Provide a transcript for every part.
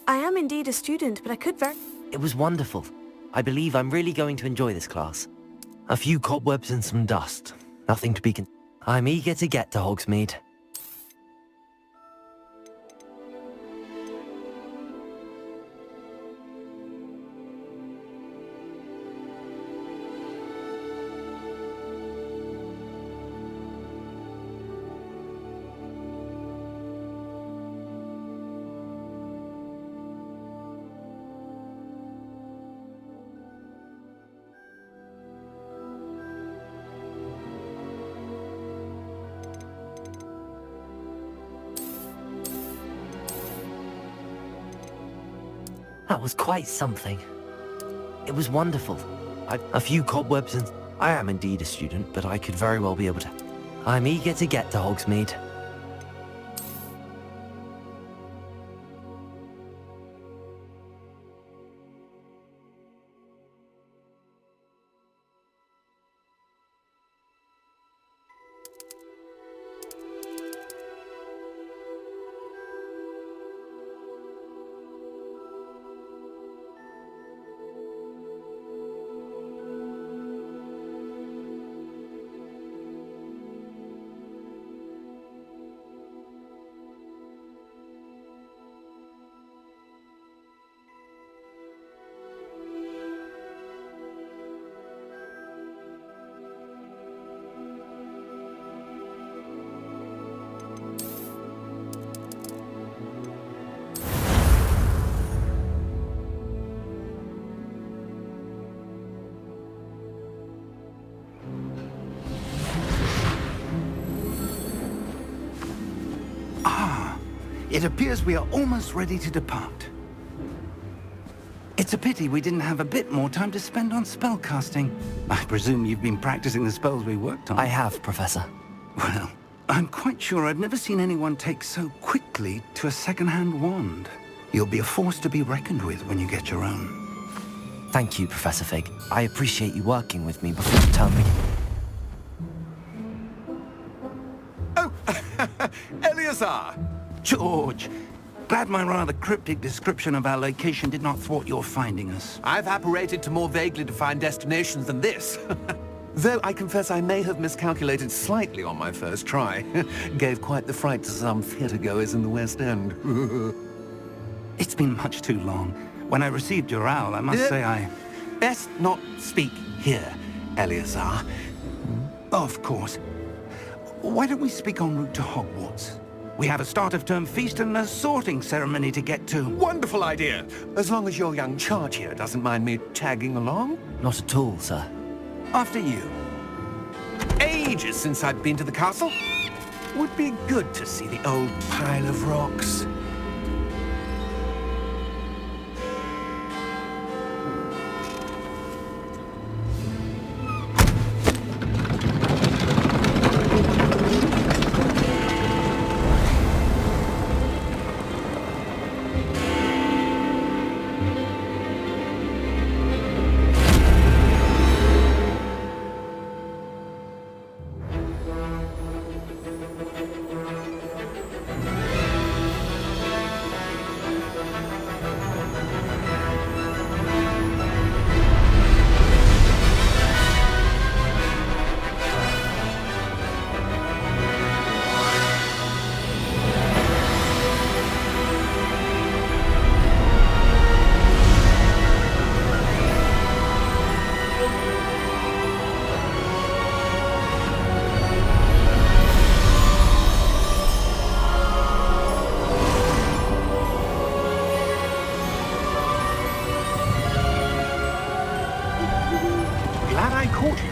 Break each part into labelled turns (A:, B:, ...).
A: I am indeed a student, but I could very...
B: It was wonderful. I believe I'm really going to enjoy this class. A few cobwebs and some dust. Nothing to be I'm eager to get to Hogsmeade. That was quite something. It was wonderful. A few cobwebs and... I am indeed a student, but I could very well be able to... I'm eager to get to Hogsmeade.
C: It appears we are almost ready to depart. It's a pity we didn't have a bit more time to spend on spellcasting. I presume you've been practicing the spells we worked on.
B: I have, Professor.
C: Well, I'm quite sure I've never seen anyone take so quickly to a second-hand wand. You'll be a force to be reckoned with when you get your own.
B: Thank you, Professor Fig. I appreciate you working with me before the term begins.
D: Oh, Eleazar!
C: George, glad my rather cryptic description of our location did not thwart your finding us.
D: I've apparated to more vaguely defined destinations than this. Though I confess I may have miscalculated slightly on my first try. Gave quite the fright to some theatre-goers in the West End.
C: It's been much too long. When I received your owl, I must say I...
D: Best not speak here, Eleazar.
C: Of course. Why don't we speak en route to Hogwarts? We have a start-of-term feast and a sorting ceremony to get to.
D: Wonderful idea! As long as your young charge here doesn't mind me tagging along.
B: Not at all, sir.
C: After you.
D: Ages since I've been to the castle. Would be good to see the old pile of rocks.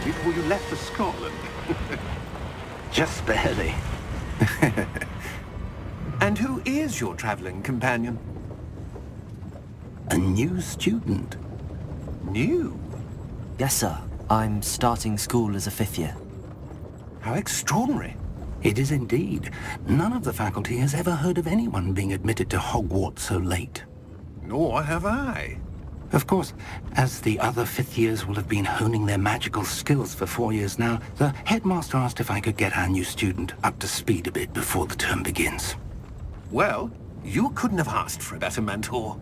E: Before you left for Scotland.
C: Just barely.
D: And who is your traveling companion?
C: A new student.
D: New?
B: Yes, sir. I'm starting school as a 5th year.
D: How extraordinary.
C: It is indeed. None of the faculty has ever heard of anyone being admitted to Hogwarts so late.
D: Nor have I.
C: Of course, as the other 5th years will have been honing their magical skills for 4 years now, the headmaster asked if I could get our new student up to speed a bit before the term begins.
D: Well, You couldn't have asked for a better mentor.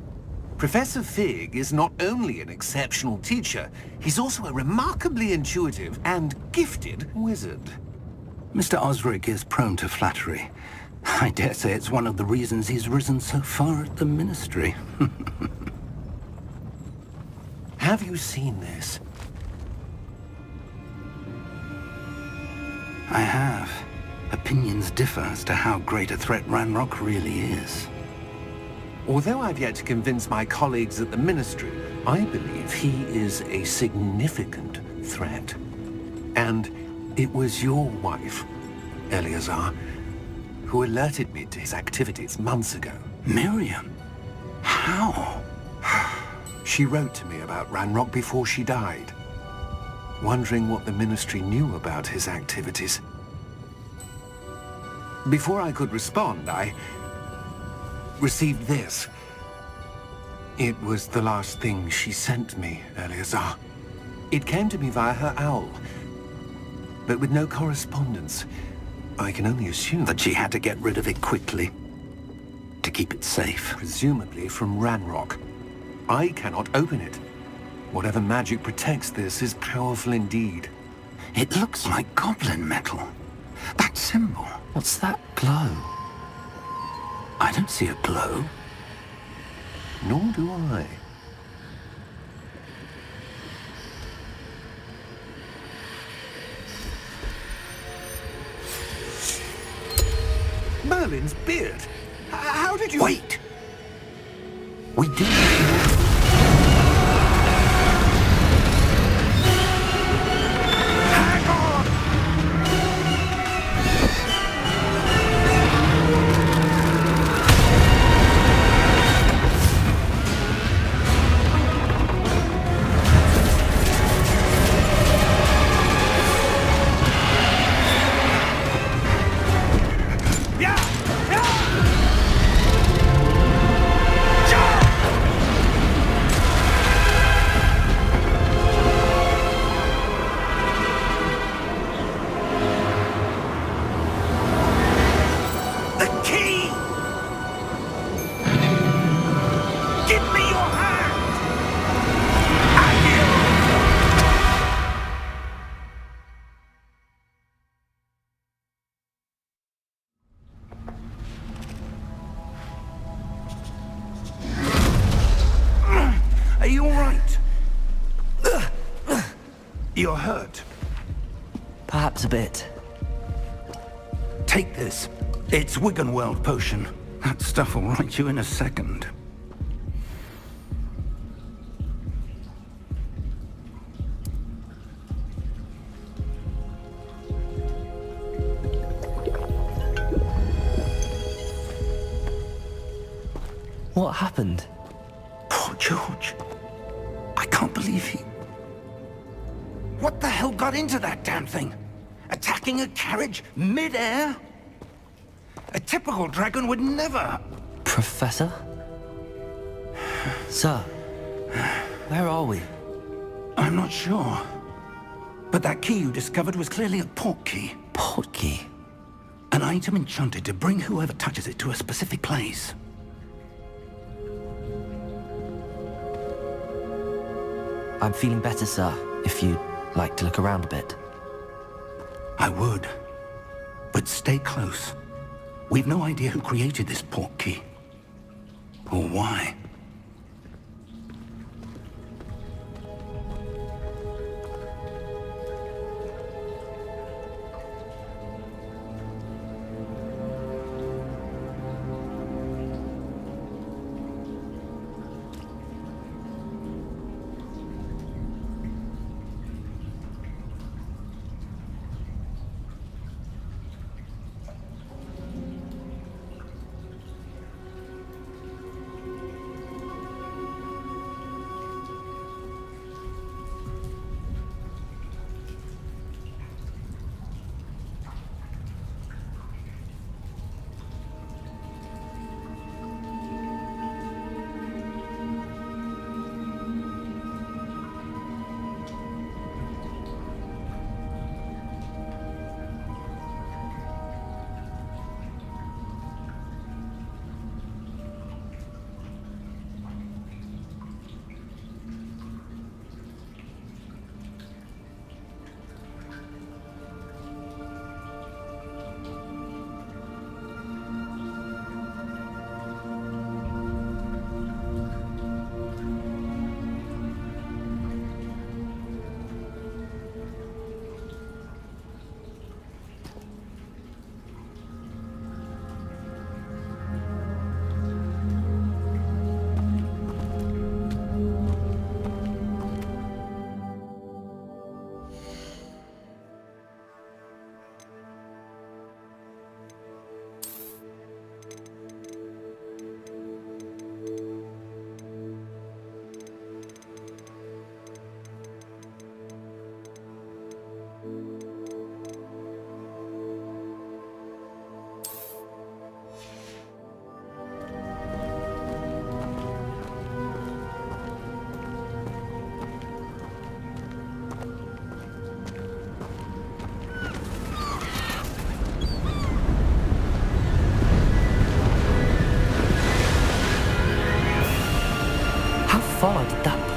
D: Professor Fig is not only an exceptional teacher, he's also a remarkably intuitive and gifted wizard.
C: Mr. Osric is prone to flattery. I dare say it's one of the reasons he's risen so far at the Ministry.
D: Have you seen this?
C: I have. Opinions differ as to how great a threat Ranrock really is.
D: Although I've yet to convince my colleagues at the Ministry, I believe he is a significant threat. And it was your wife, Eleazar, who alerted me to his activities months ago.
C: Miriam? How?
D: She wrote to me about Ranrock before she died, wondering what the Ministry knew about his activities. Before I could respond, I received this. It was the last thing she sent me, Eleazar. It came to me via her owl, but with no correspondence. I can only assume
C: That she had to get rid of it quickly, to keep it safe.
D: presumably from Ranrock. I cannot open it. Whatever magic protects this is powerful indeed.
C: It looks like goblin metal. That symbol.
B: What's that glow?
C: I don't see a glow.
D: Nor do I. Merlin's beard! How did you...
C: Wait! We did. Are you all right? You're hurt.
B: Perhaps a bit.
C: Take this. It's Wiggenweld potion. That stuff will right you in a second.
B: What happened?
C: Poor George. I can't believe he... What the hell got into that damn thing? Attacking a carriage mid-air? A typical dragon would never...
B: Professor? Sir, where are we?
C: I'm not sure. But that key you discovered was clearly a port key.
B: Port key?
C: An item enchanted to bring whoever touches it to a specific place.
B: I'm feeling better, sir, if you'd like to look around a bit.
C: I would. But stay close. We've no idea who created this port key. Or why.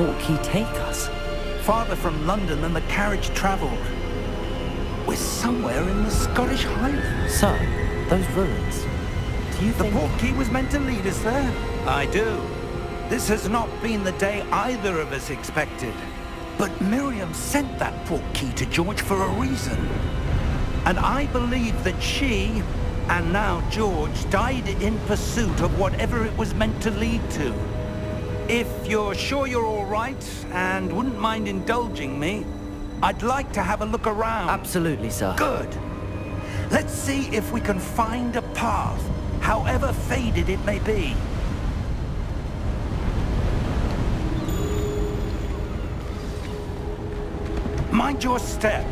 B: portkey take us?
C: Farther from London than the carriage travelled. We're somewhere in the Scottish Highlands.
B: Sir, those ruins. Do you
C: The
B: think...
C: portkey was meant to lead us there? I do. This has not been the day either of us expected. But Miriam sent that portkey to George for a reason. And I believe that she, and now George, died in pursuit of whatever it was meant to lead to. If you're sure you're all right, and wouldn't mind indulging me, I'd like to have a look around.
B: Absolutely, sir.
C: Good. Let's see if we can find a path, however faded it may be. Mind your step.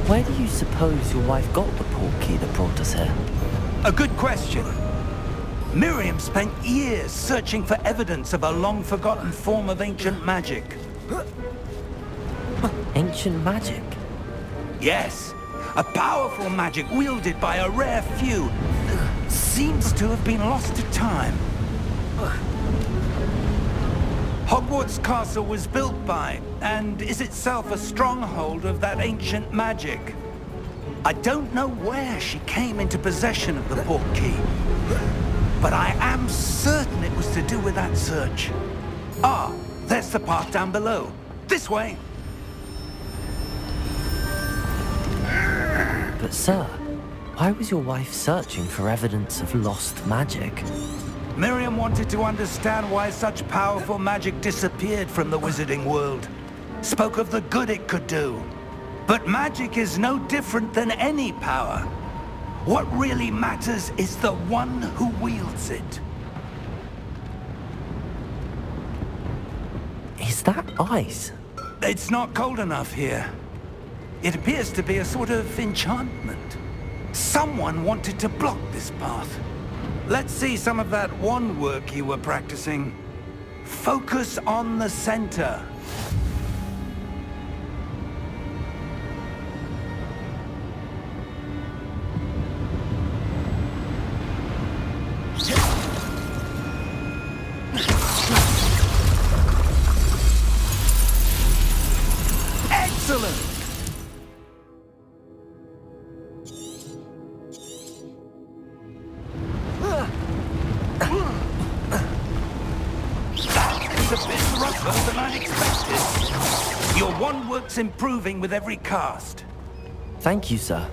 B: Where do you suppose your wife got the portkey that brought us here?
C: A good question. Miriam spent years searching for evidence of a long-forgotten form of ancient magic.
B: Ancient magic?
C: Yes, a powerful magic wielded by a rare few. Seems to have been lost to time. Hogwarts Castle was built by, and is itself a stronghold of that ancient magic. I don't know where she came into possession of the portkey, but I am certain it was to do with that search. Ah, there's the path down below. This way.
B: But sir, why was your wife searching for evidence of lost magic?
C: Miriam wanted to understand why such powerful magic disappeared from the wizarding world. Spoke of the good it could do. But magic is no different than any power. What really matters is the one who wields it.
B: Is that ice?
C: It's not cold enough here. It appears to be a sort of enchantment. Someone wanted to block this path. Let's see some of that wand work you were practicing. Focus on the center. Excellent! It's a bit rougher than I expected. Your wand work's improving with every cast.
B: Thank you, sir.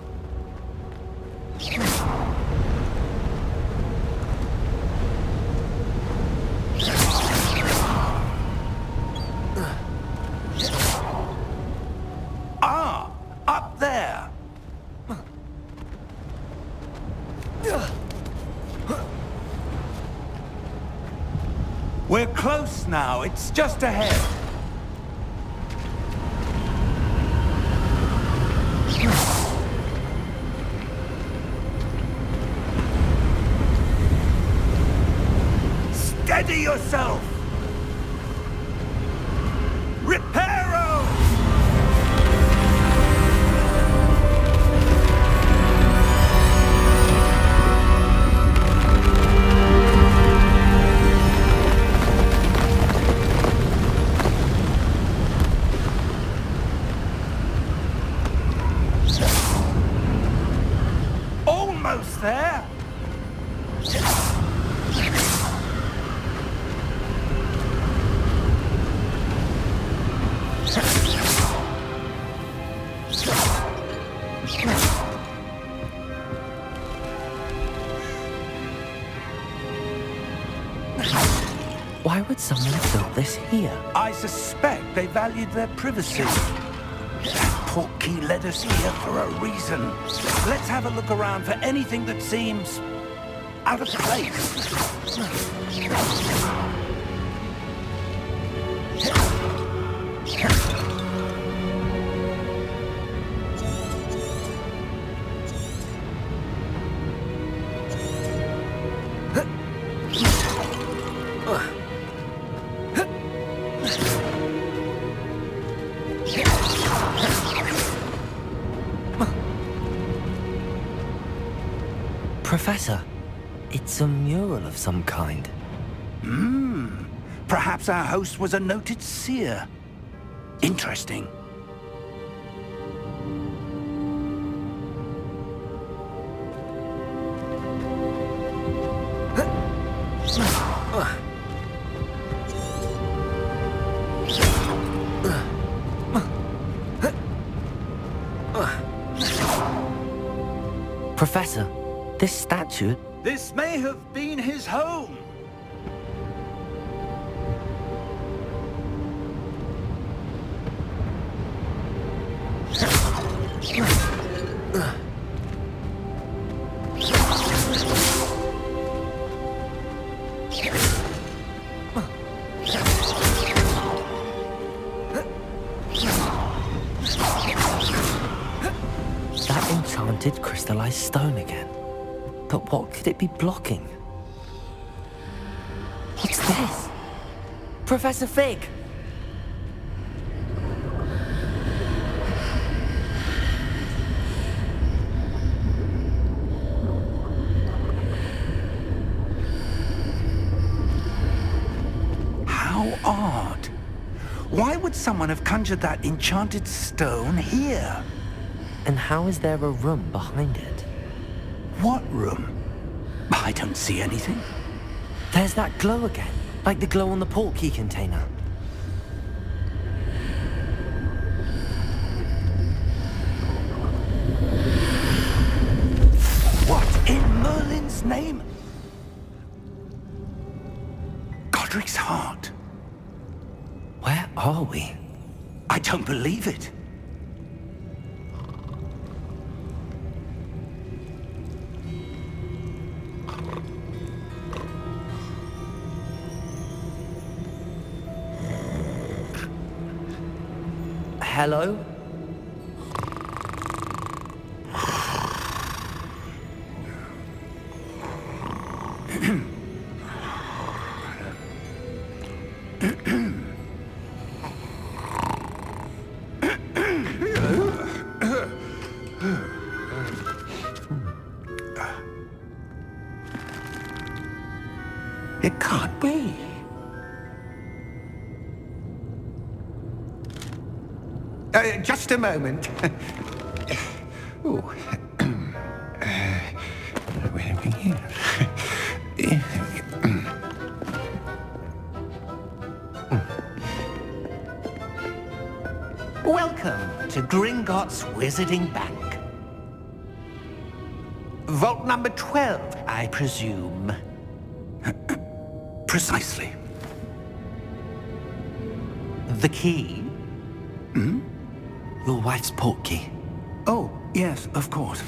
C: Ah, up there. We're close now. It's just ahead. Steady yourself. Reparo! Almost there.
B: Why would someone have built this here?
C: I suspect they valued their privacy. That portkey led us here for a reason. Let's have a look around for anything that seems out of place.
B: Professor, it's a mural of some kind.
C: Perhaps our host was a noted seer. Interesting.
B: Professor, this statue...
C: This may have been his home.
B: That enchanted crystallized stone again. But what could it be blocking? What's this? Professor Fig!
C: How odd. Why would someone have conjured that enchanted stone here?
B: And how is there a room behind it?
C: What room? I don't see anything.
B: There's that glow again, like the glow on the portkey container.
C: What in Merlin's name? Godric's heart.
B: Where are we?
C: I don't believe it.
B: Hello?
C: It can't be. Just a moment. Oh.
D: Welcome to Gringotts Wizarding Bank. Vault number 12, I presume.
C: Precisely.
D: The key?
C: Hmm?
B: Your wife's portkey.
C: Oh, yes, of course.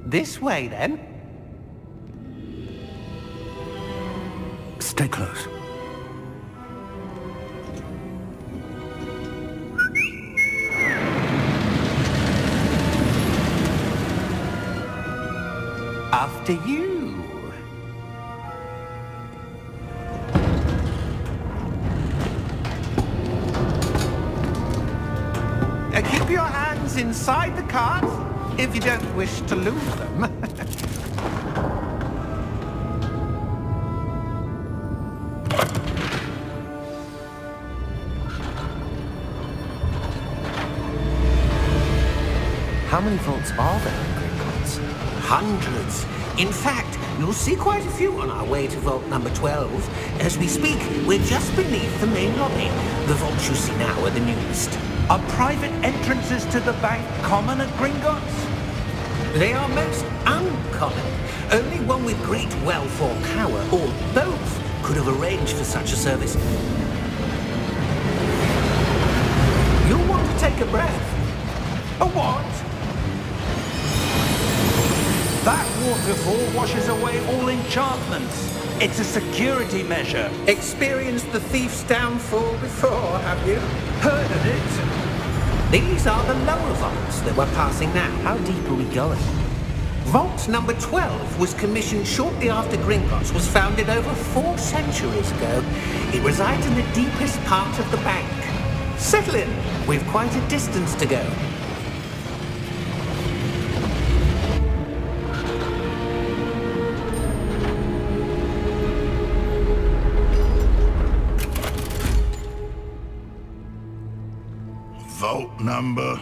D: This way, then.
C: Stay close.
D: After you. Keep your hands inside the cart if you don't wish to lose them.
B: How many vaults are there in Gringotts?
D: Hundreds. In fact, you'll see quite a few on our way to vault number 12. As we speak, we're just beneath the main lobby. The vaults you see now are the newest.
C: Are private entrances to the bank common at Gringotts?
D: They are most uncommon. Only one with great wealth or power, or both, could have arranged for such a service. You'll want to take a breath.
C: A what? That waterfall washes away all enchantments. It's a security measure.
D: Experienced the thief's downfall before, have you?
C: Heard of it?
D: These are the lower vaults that we're passing now.
B: How deep are we going?
D: Vault number 12 was commissioned shortly after Gringotts was founded over 4 centuries ago. It resides in the deepest part of the bank. Settle in. We've quite a distance to go.
E: Vault number?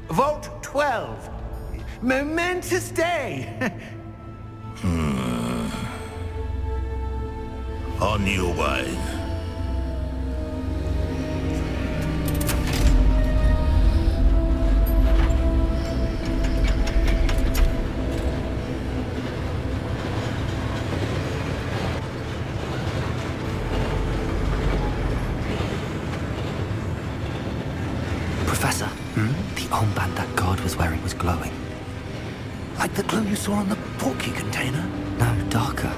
D: Vault 12. Momentous day.
E: On your way.
B: Professor, the armband that guard was wearing was glowing.
C: Like the glow you saw on the portkey container?
B: No, darker.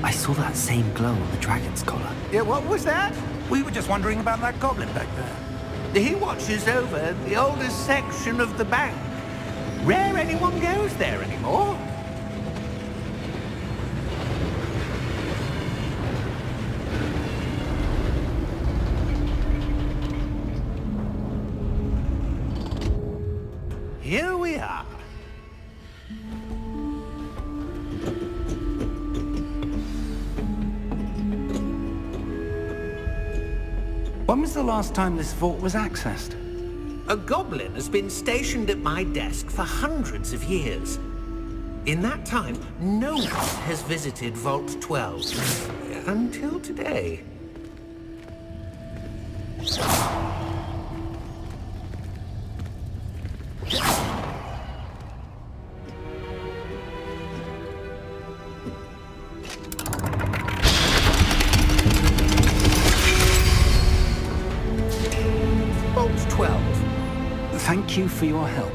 B: I saw that same glow on the dragon's collar.
D: Yeah, what was that?
C: We were just wondering about that goblin back there.
D: He watches over the oldest section of the bank. Rare anyone goes there anymore. Here we are.
C: When was the last time this vault was accessed?
D: A goblin has been stationed at my desk for hundreds of years. In that time, no one has visited Vault 12. Until today. Vault 12.
C: Thank you for your help.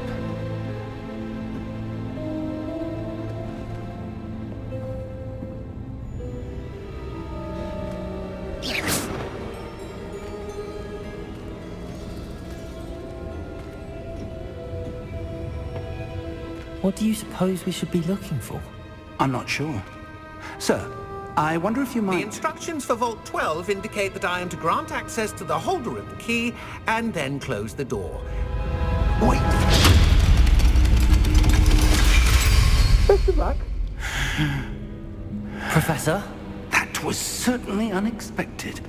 B: What do you suppose we should be looking for?
C: I'm not sure. Sir, I wonder if you
D: The
C: might...
D: instructions for Vault 12 indicate that I am to grant access to the holder of the key and then close the door.
C: Wait!
D: Best of luck.
B: Professor?
C: That was certainly unexpected.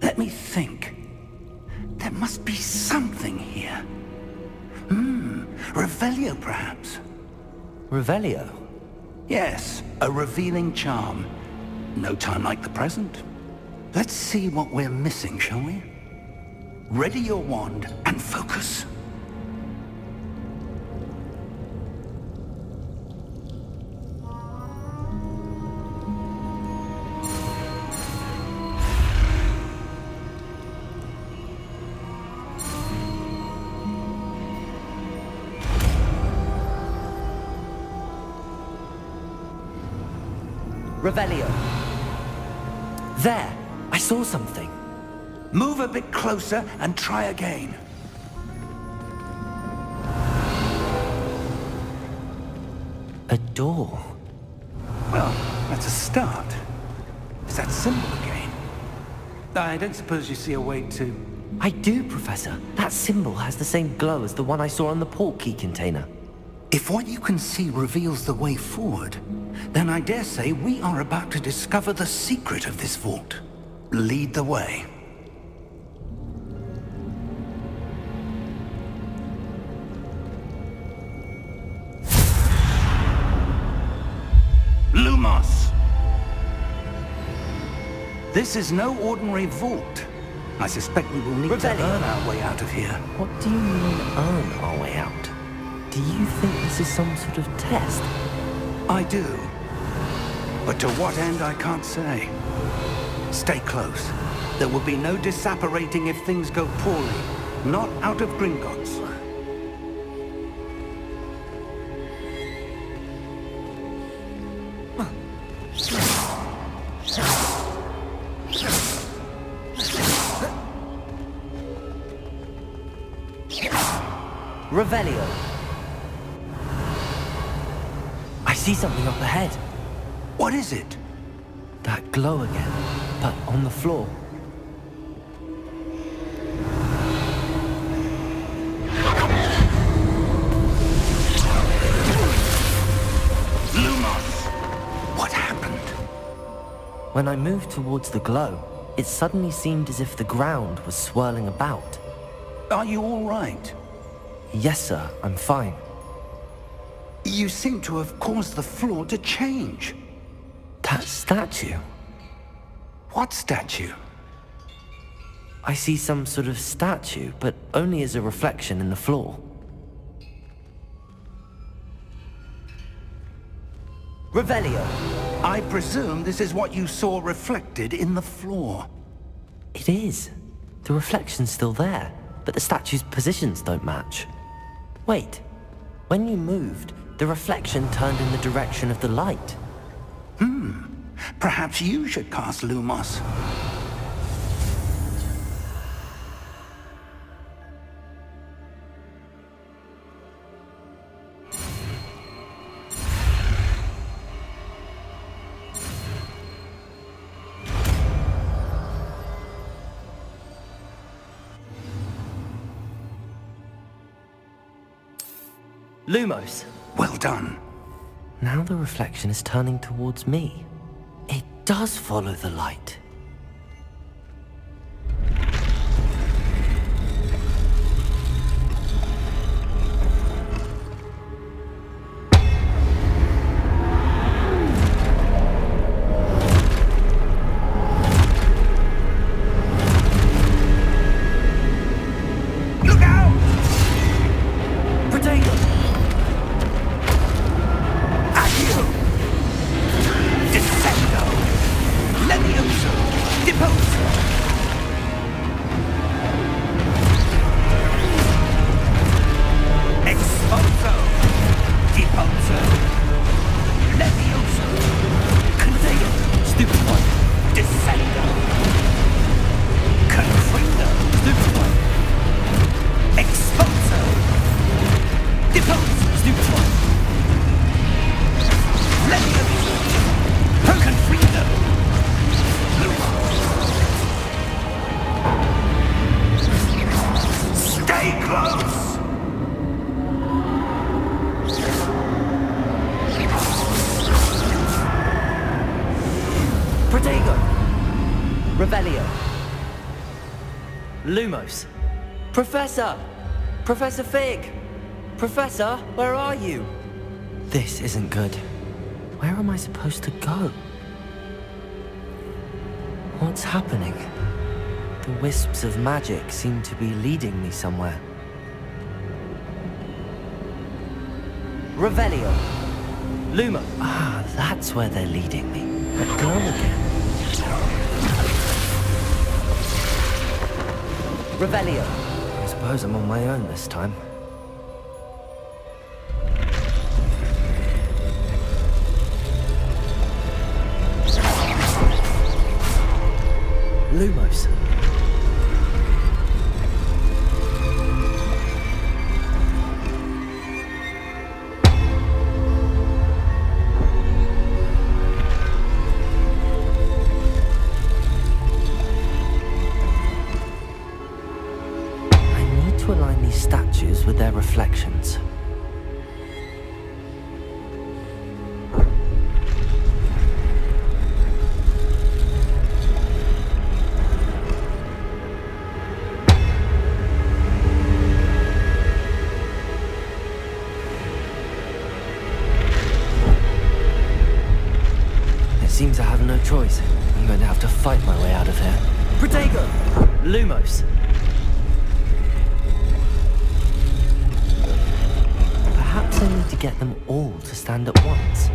C: Let me think. There must be something here. Revelio, perhaps?
B: Revelio?
C: Yes, a revealing charm. No time like the present. Let's see what we're missing, shall we? Ready your wand and focus.
B: Revelio. There! I saw something.
C: Move a bit closer and try again.
B: A door.
C: Well, that's a start. Is that symbol again? I don't suppose you see a way to...
B: I do, Professor. That symbol has the same glow as the one I saw on the portkey container.
C: If what you can see reveals the way forward, then I dare say we are about to discover the secret of this vault. Lead the way. Lumos! This is no ordinary vault. I suspect we will need to earn our way out of here.
B: What do you mean, earn our way out? Do you think this is some sort of test?
C: I do. But to what end, I can't say. Stay close. There will be no disapparating if things go poorly. Not out of Gringotts.
B: Revelio. I see something up ahead.
C: What is it?
B: That glow again, but on the floor.
C: Lumos! What happened?
B: When I moved towards the glow, it suddenly seemed as if the ground was swirling about.
C: Are you all right?
B: Yes, sir, I'm fine.
C: You seem to have caused the floor to change.
B: That statue?
C: What statue?
B: I see some sort of statue, but only as a reflection in the floor. Revelio!
C: I presume this is what you saw reflected in the floor.
B: It is. The reflection's still there, but the statue's positions don't match. Wait. When you moved, the reflection turned in the direction of the light.
C: Perhaps you should cast Lumos.
B: Lumos!
C: Well done.
B: Now the reflection is turning towards me. It does follow the light.
C: Look out!
B: Potato!
C: Accio! Descendo! Levioso! Deposo! Exposo! Deposo! Levioso! Conteo!
B: Stupid one!
C: Descendo! Confrido!
B: Stupid one!
C: Exposo! Deposo!
B: Stupid one!
C: Levioso! Confrido! Stay close!
B: Protego! Revelio! Lumos! Professor! Professor Fig! Professor, where are you? This isn't good. Where am I supposed to go? What's happening? The wisps of magic seem to be leading me somewhere. Revelio! Lumo! Ah, that's where they're leading me. That glow again. Revelio! I suppose I'm on my own this time. Lumos. I need to align these statues with their reflections. Seems I have no choice. I'm going to have to fight my way out of here. Protego! Lumos! Perhaps I need to get them all to stand at once.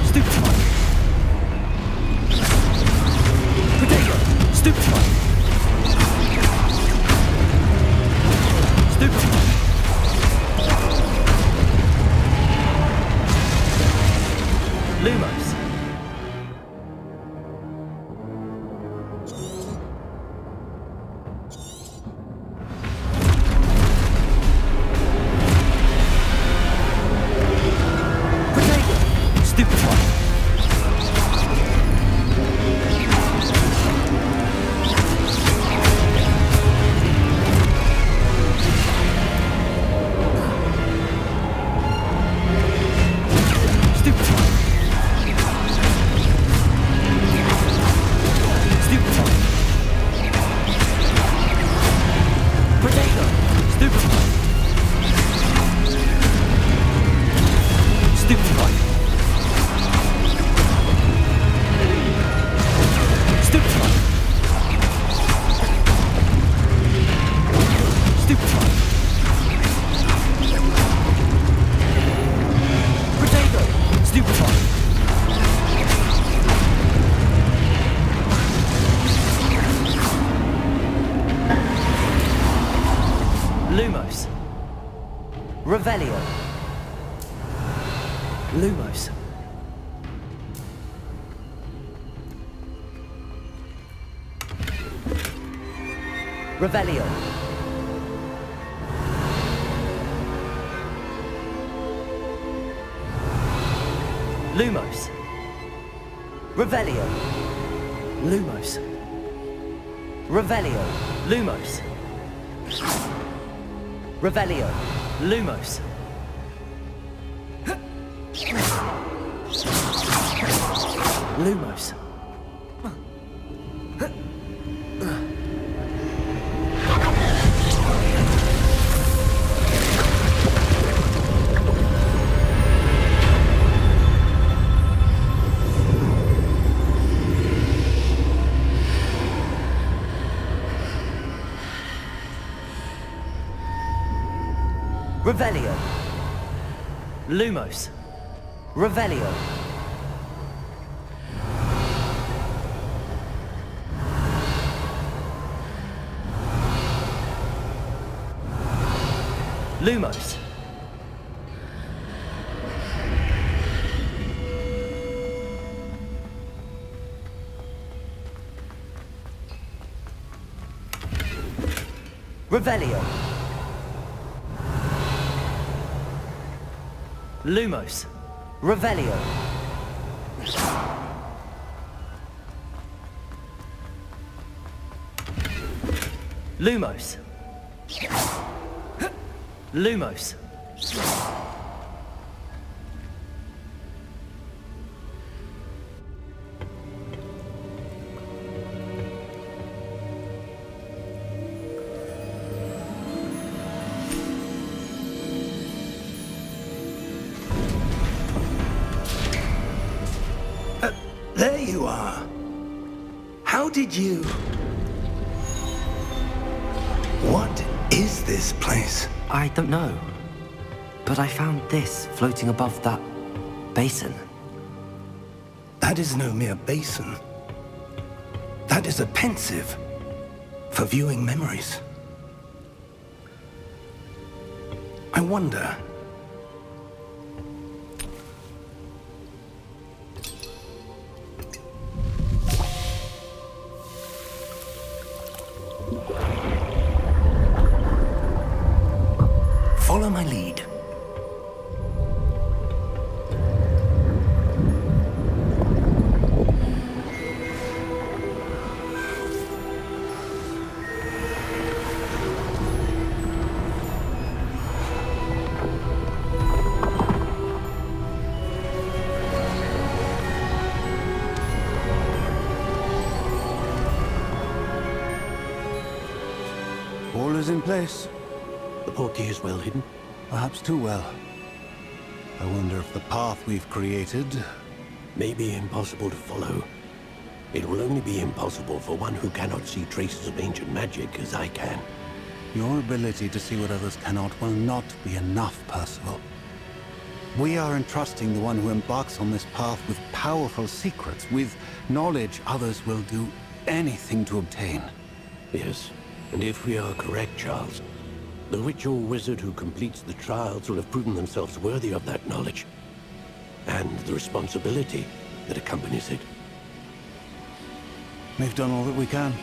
B: Stupid one! Protego! Stupid one! Stupid one! Lumos. Potato. Stupid one. Revelio. Lumos. Revelio. Lumos. Revelio. Lumos. Revelio. Lumos. Lumos. Revelio. Lumos. Revelio. Lumos. Revelio. Lumos. Revelio. Lumos. Lumos.
C: There you are. How did you... What is this place?
B: I don't know. But I found this floating above that basin.
C: That is no mere basin. That is a pensive for viewing memories. I wonder... Follow my lead.
F: All is in place.
D: The portkey is well hidden.
F: Perhaps too well. I wonder if the path we've created...
D: May be impossible to follow. It will only be impossible for one who cannot see traces of ancient magic as I can.
F: Your ability to see what others cannot will not be enough, Percival. We are entrusting the one who embarks on this path with powerful secrets, with knowledge others will do anything to obtain.
D: Yes, and if we are correct, Charles, the witch or wizard who completes the trials will have proven themselves worthy of that knowledge, and the responsibility that accompanies it.
F: We've done all that we can.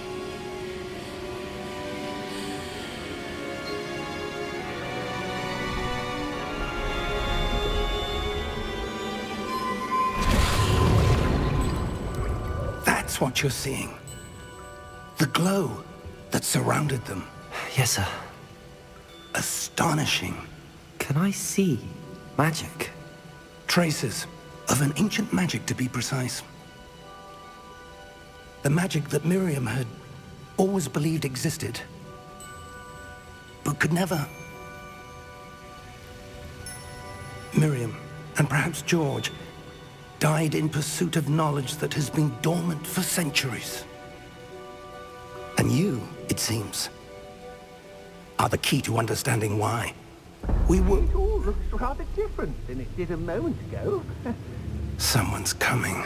C: That's what you're seeing. The glow that surrounded them.
B: Yes, sir.
C: Astonishing.
B: Can I see magic?
C: Traces of an ancient magic, to be precise. The magic that Miriam had always believed existed, but could never. Miriam, and perhaps George, died in pursuit of knowledge that has been dormant for centuries. And you, it seems, are the key to understanding why. We were...
G: It all looks rather different than it did a moment ago.
C: Someone's coming.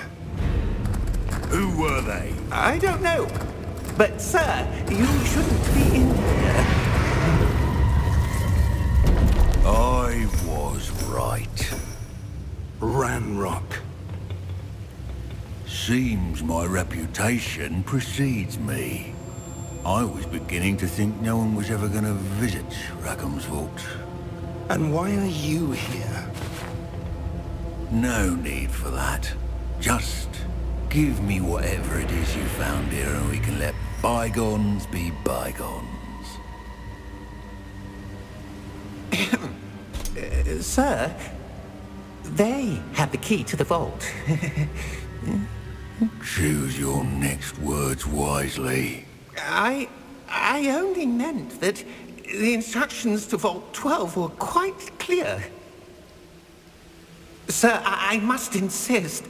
E: Who were they?
G: I don't know. But, sir, you shouldn't be in here.
E: I was right.
C: Ranrock.
E: Seems my reputation precedes me. I was beginning to think no one was ever going to visit Rackham's vault.
C: And why are you here?
E: No need for that. Just give me whatever it is you found here and we can let bygones be bygones.
G: Sir, they have the key to the vault.
E: Choose your next words wisely.
G: I only meant that the instructions to Vault 12 were quite clear. Sir, I must insist.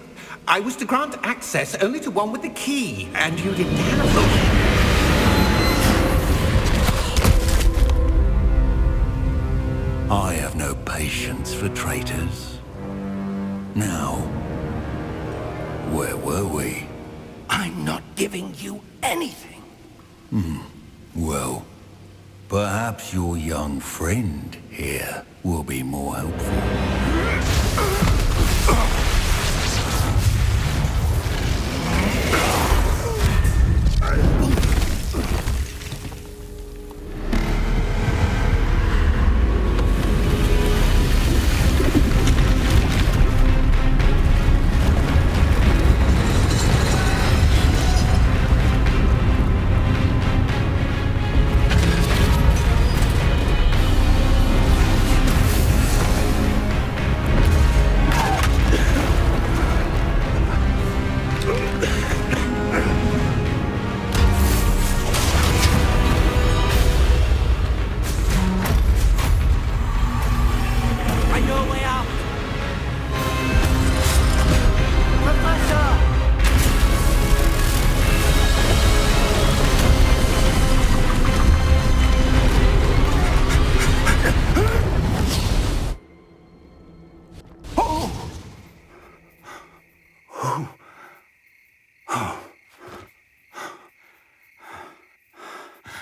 G: I was to grant access only to one with the key, and you didn't have them.
E: I have no patience for traitors. Now, where were we?
C: I'm not giving you anything.
E: Well, perhaps your young friend here will be more helpful.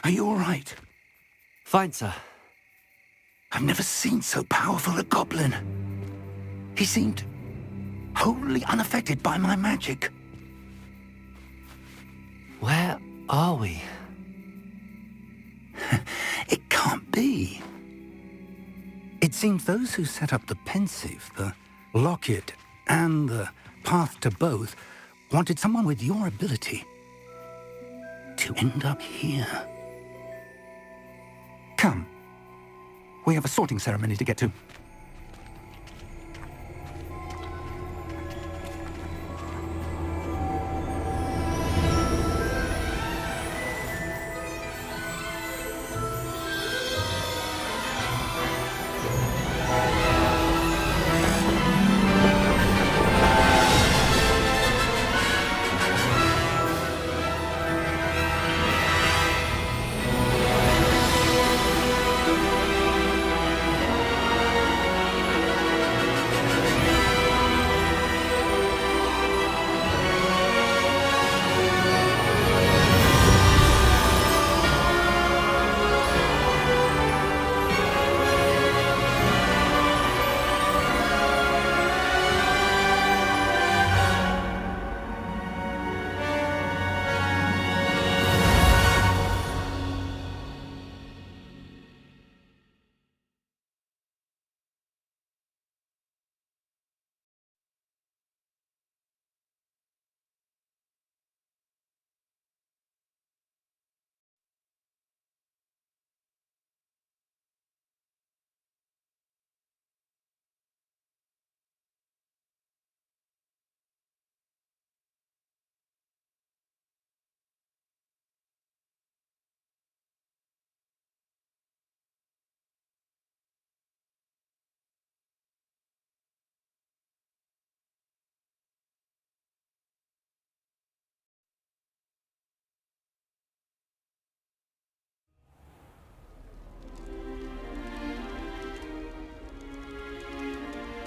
C: Are you all right?
B: Fine, sir.
C: I've never seen so powerful a goblin. He seemed wholly unaffected by my magic.
B: Where are we?
C: It can't be. It seems those who set up the pensive, the locket, and the path to both wanted someone with your ability to end up here. Come. We have a sorting ceremony to get to.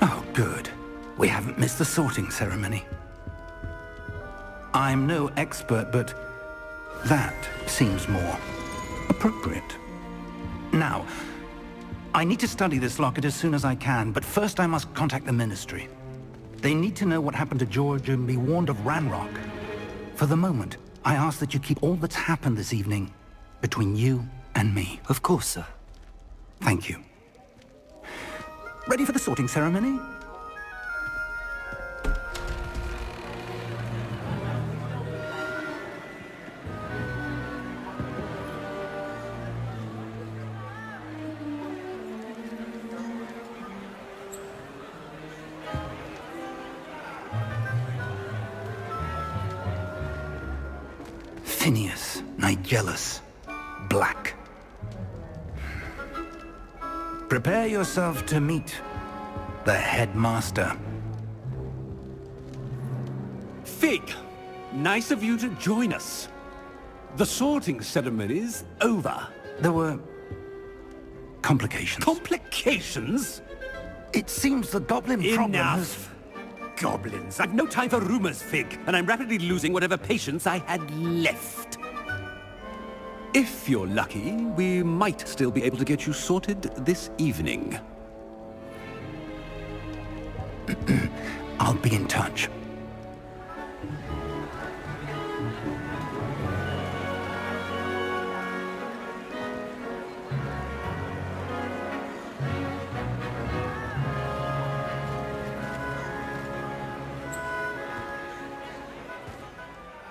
C: Oh, good. We haven't missed the sorting ceremony. I'm no expert, but that seems more appropriate. Now, I need to study this locket as soon as I can, but first I must contact the Ministry. They need to know what happened to George and be warned of Ranrock. For the moment, I ask that you keep all that's happened this evening between you and me.
B: Of course, sir.
C: Thank you. Ready for the sorting ceremony? Phineas, Nigellus, Black. Prepare yourself to meet the headmaster.
H: Fig, nice of you to join us. The sorting ceremony's over.
C: There were complications.
H: Complications?
C: It seems the goblin problem has...
H: Enough! Goblins. I've no time for rumors, Fig, and I'm rapidly losing whatever patience I had left. If you're lucky, we might still be able to get you sorted this evening.
C: I'll be in touch.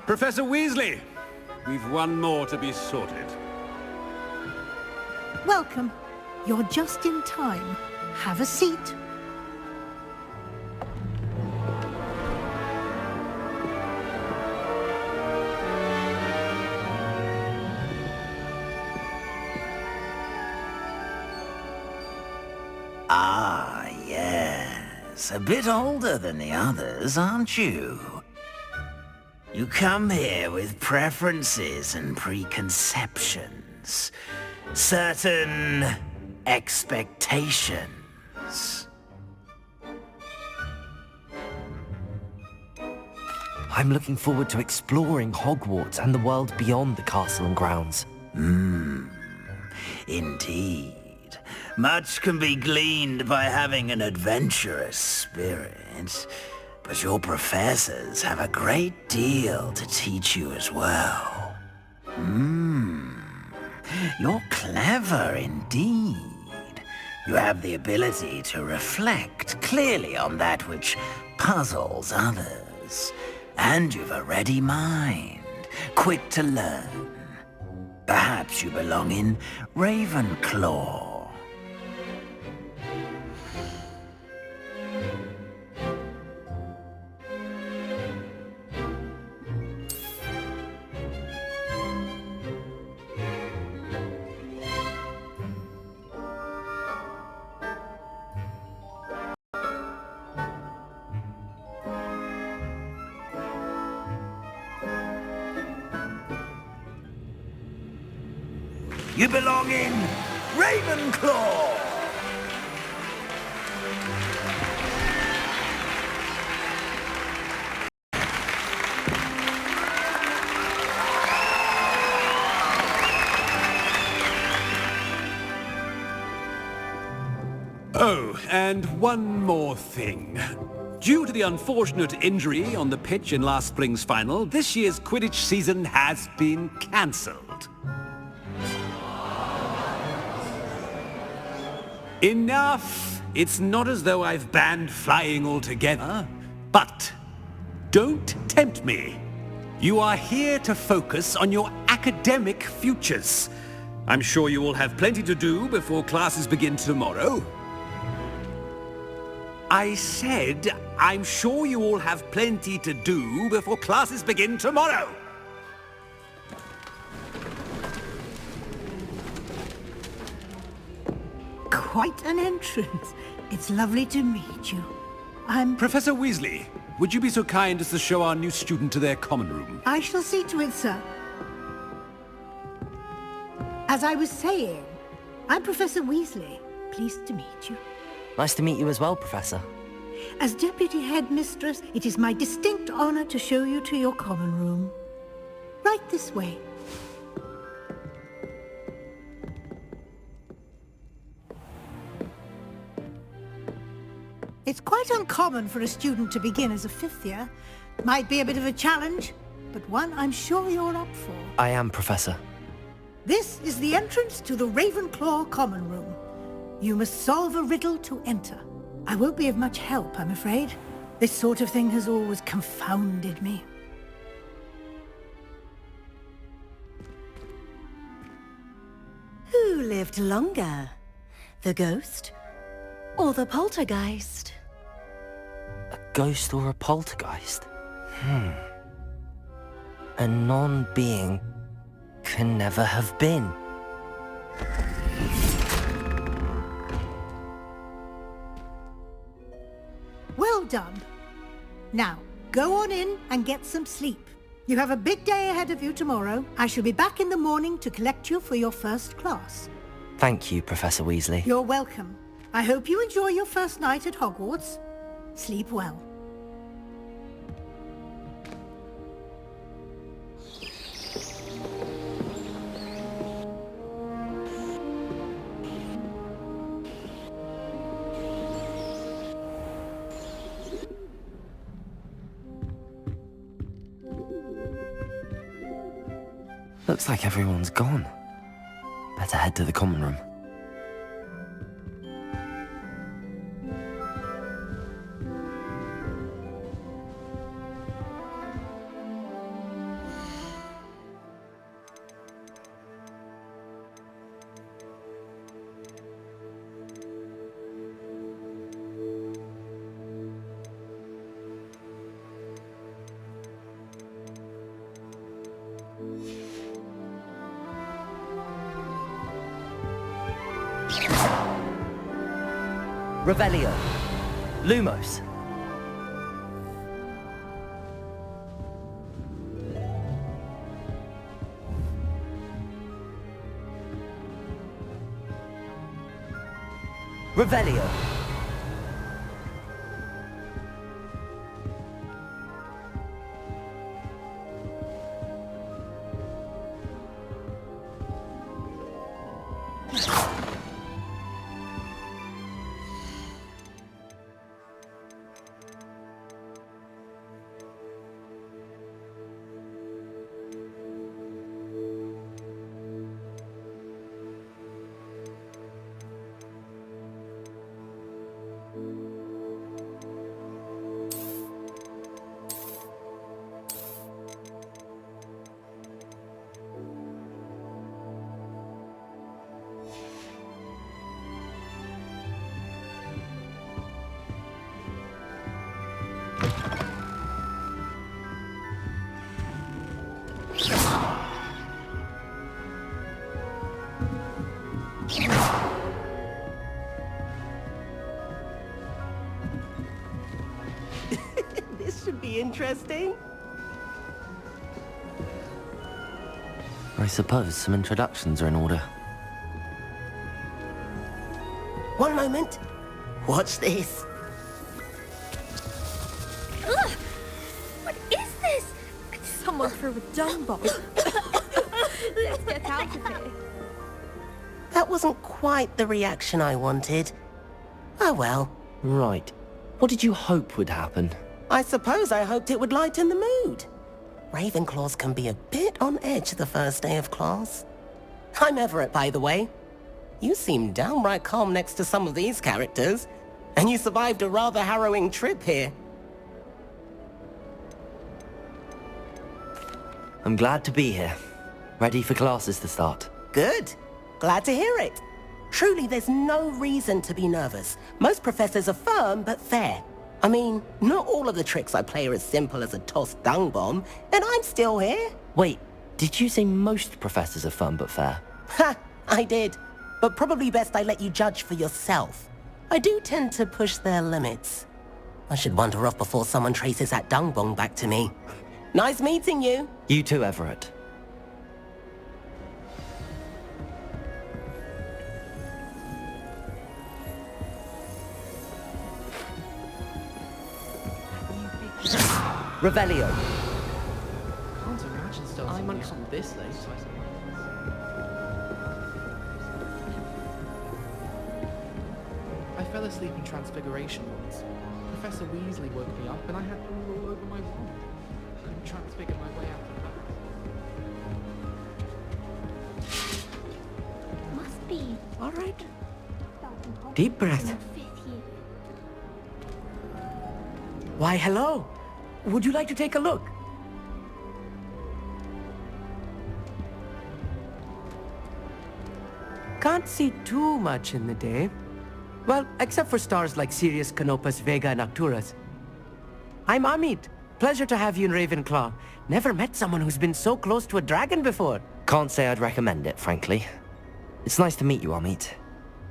H: Professor Weasley, we've one more to be sorted.
I: Welcome. You're just in time. Have a seat.
E: Ah, yes. A bit older than the others, aren't you? You come here with preferences and preconceptions. Certain expectations.
B: I'm looking forward to exploring Hogwarts and the world beyond the castle and grounds.
E: Indeed. Much can be gleaned by having an adventurous spirit, but your professors have a great deal to teach you as well. You're clever indeed. You have the ability to reflect clearly on that which puzzles others. And you've a ready mind, quick to learn. Perhaps you belong in Ravenclaw. You belong in Ravenclaw!
H: Oh, and one more thing. Due to the unfortunate injury on the pitch in last spring's final, this year's Quidditch season has been cancelled. Enough! It's not as though I've banned flying altogether. But don't tempt me. You are here to focus on your academic futures. I'm sure you will have plenty to do before classes begin tomorrow. I said, I'm sure you all have plenty to do before classes begin tomorrow.
I: Quite an entrance. It's lovely to meet you.
H: Professor Weasley, would you be so kind as to show our new student to their common room?
I: I shall see to it, sir. As I was saying, I'm Professor Weasley. Pleased to meet you.
B: Nice to meet you as well, Professor.
I: As Deputy Headmistress, it is my distinct honor to show you to your common room. Right this way. It's quite uncommon for a student to begin as a fifth year. Might be a bit of a challenge, but one I'm sure you're up for.
B: I am, Professor.
I: This is the entrance to the Ravenclaw common room. You must solve a riddle to enter. I won't be of much help, I'm afraid. This sort of thing has always confounded me.
J: Who lived longer? The ghost or the poltergeist?
B: A ghost or a poltergeist? A non-being can never have been.
I: Well done. Now, go on in and get some sleep. You have a big day ahead of you tomorrow. I shall be back in the morning to collect you for your first class.
B: Thank you, Professor Weasley.
I: You're welcome. I hope you enjoy your first night at Hogwarts. Sleep well.
B: Looks like everyone's gone. Better head to the common room. Revelio. Lumos. Revelio.
K: This should be interesting.
B: I suppose some introductions are in order.
K: One moment. Watch this.
A: Ugh! What is this? Someone threw a dung bomb. Let's get out of here.
K: That wasn't quite the reaction I wanted. Oh well.
B: Right. What did you hope would happen?
K: I suppose I hoped it would lighten the mood. Ravenclaws can be a bit on edge the first day of class. I'm Everett, by the way. You seem downright calm next to some of these characters, and you survived a rather harrowing trip here.
B: I'm glad to be here. Ready for classes to start.
K: Good. Glad to hear it. Truly, there's no reason to be nervous. Most professors are firm but fair. I mean, not all of the tricks I play are as simple as a tossed dung bomb, and I'm still here.
B: Wait, did you say most professors are fun but fair?
K: Ha! I did. But probably best I let you judge for yourself. I do tend to push their limits. I should wander off before someone traces that dung bomb back to me. Nice meeting you.
B: You too, Everett. Revelio.
L: Can't imagine starting new school this late. I fell asleep in Transfiguration once. Professor Weasley woke me up and I had drool all over my wand. I couldn't transfigure my way out of that.
M: All right. Deep breath. Why, hello. Would you like to take a look? Can't see too much in the day. Well, except for stars like Sirius, Canopus, Vega, and Arcturus. I'm Amit. Pleasure to have you in Ravenclaw. Never met someone who's been so close to a dragon before.
B: Can't say I'd recommend it, frankly. It's nice to meet you, Amit.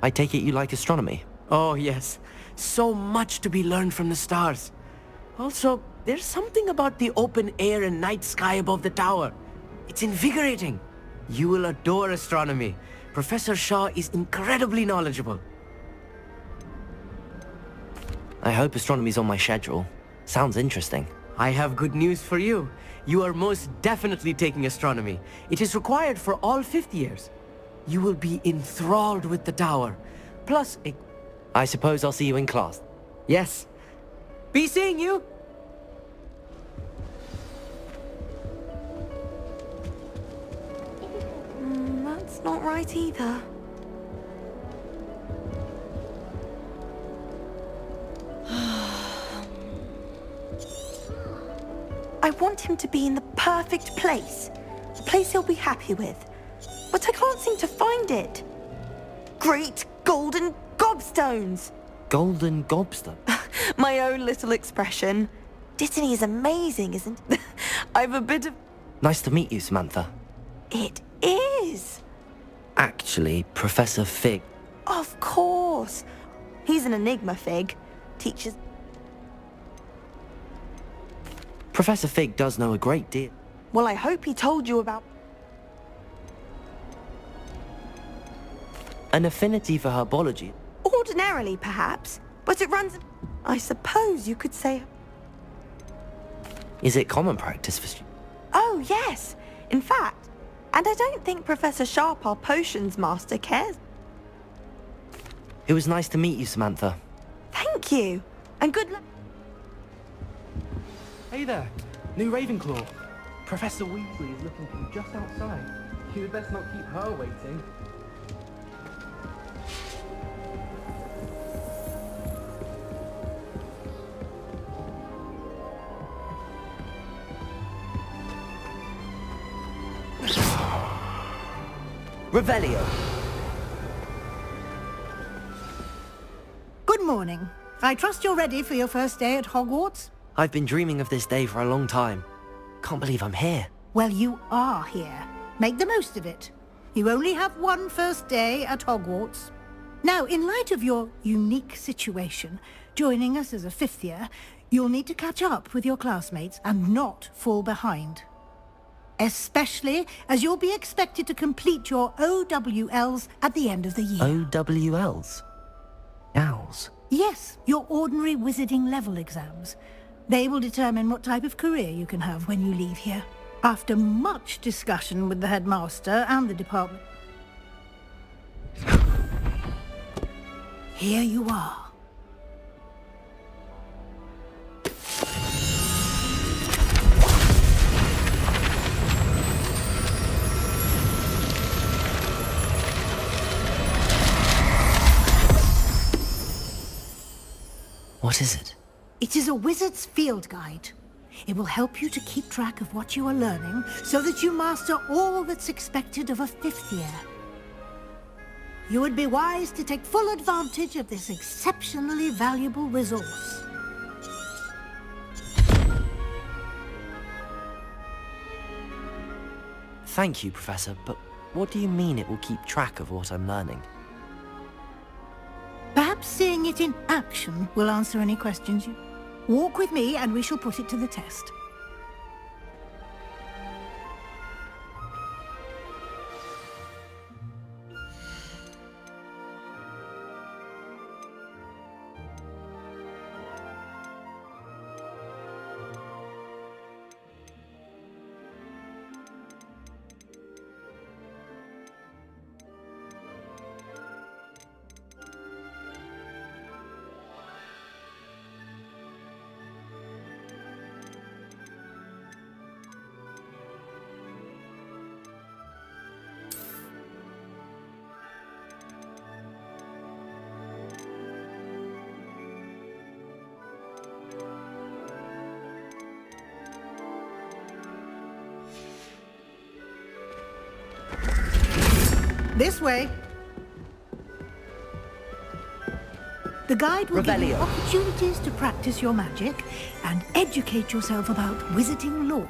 B: I take it you like astronomy?
M: Oh, yes. So much to be learned from the stars. Also, there's something about the open air and night sky above the tower. It's invigorating. You will adore astronomy. Professor Shaw is incredibly knowledgeable.
B: I hope astronomy's on my schedule. Sounds interesting.
M: I have good news for you. You are most definitely taking astronomy. It is required for all 5th years. You will be enthralled with the tower. Plus,
B: I suppose I'll see you in class.
M: Yes. Be seeing you!
J: That's not right either. I want him to be in the perfect place. A place he'll be happy with. But I can't seem to find it. Great golden gobstones!
B: Golden gobstone?
J: My own little expression. Dittany is amazing, isn't it? I've a bit of...
B: Nice to meet you, Samantha.
J: It is!
B: Actually, Professor Fig...
J: Of course! He's an enigma, Fig. Teaches...
B: Professor Fig does know a great deal.
J: Well, I hope he told you about...
B: An affinity for herbology.
J: Ordinarily, perhaps. But it runs... I suppose you could say...
B: Is it common practice for students?
J: Oh, yes. In fact, and I don't think Professor Sharp, our potions master, cares.
B: It was nice to meet you, Samantha.
J: Thank you. And good luck.
L: Hey there, new Ravenclaw. Professor Weasley is looking for you just outside. You'd best not keep her waiting.
B: Revelio.
I: Good morning. I trust you're ready for your first day at Hogwarts?
B: I've been dreaming of this day for a long time. Can't believe I'm here.
I: Well, you are here. Make the most of it. You only have one first day at Hogwarts. Now, in light of your unique situation, joining us as a 5th year, you'll need to catch up with your classmates and not fall behind. Especially as you'll be expected to complete your OWLs at the end of the year.
B: OWLs? Owls?
I: Yes, your ordinary wizarding level exams. They will determine what type of career you can have when you leave here. After much discussion with the headmaster and the department, here you are.
B: What is it?
I: It is a wizard's field guide. It will help you to keep track of what you are learning so that you master all that's expected of a 5th year. You would be wise to take full advantage of this exceptionally valuable resource.
B: Thank you, Professor, but what do you mean it will keep track of what I'm learning?
I: Perhaps seeing it in action will answer any questions you... Walk with me and we shall put it to the test. This way. The guide will give you
K: Revelio.
I: opportunities to practice your magic and educate yourself about wizarding lore.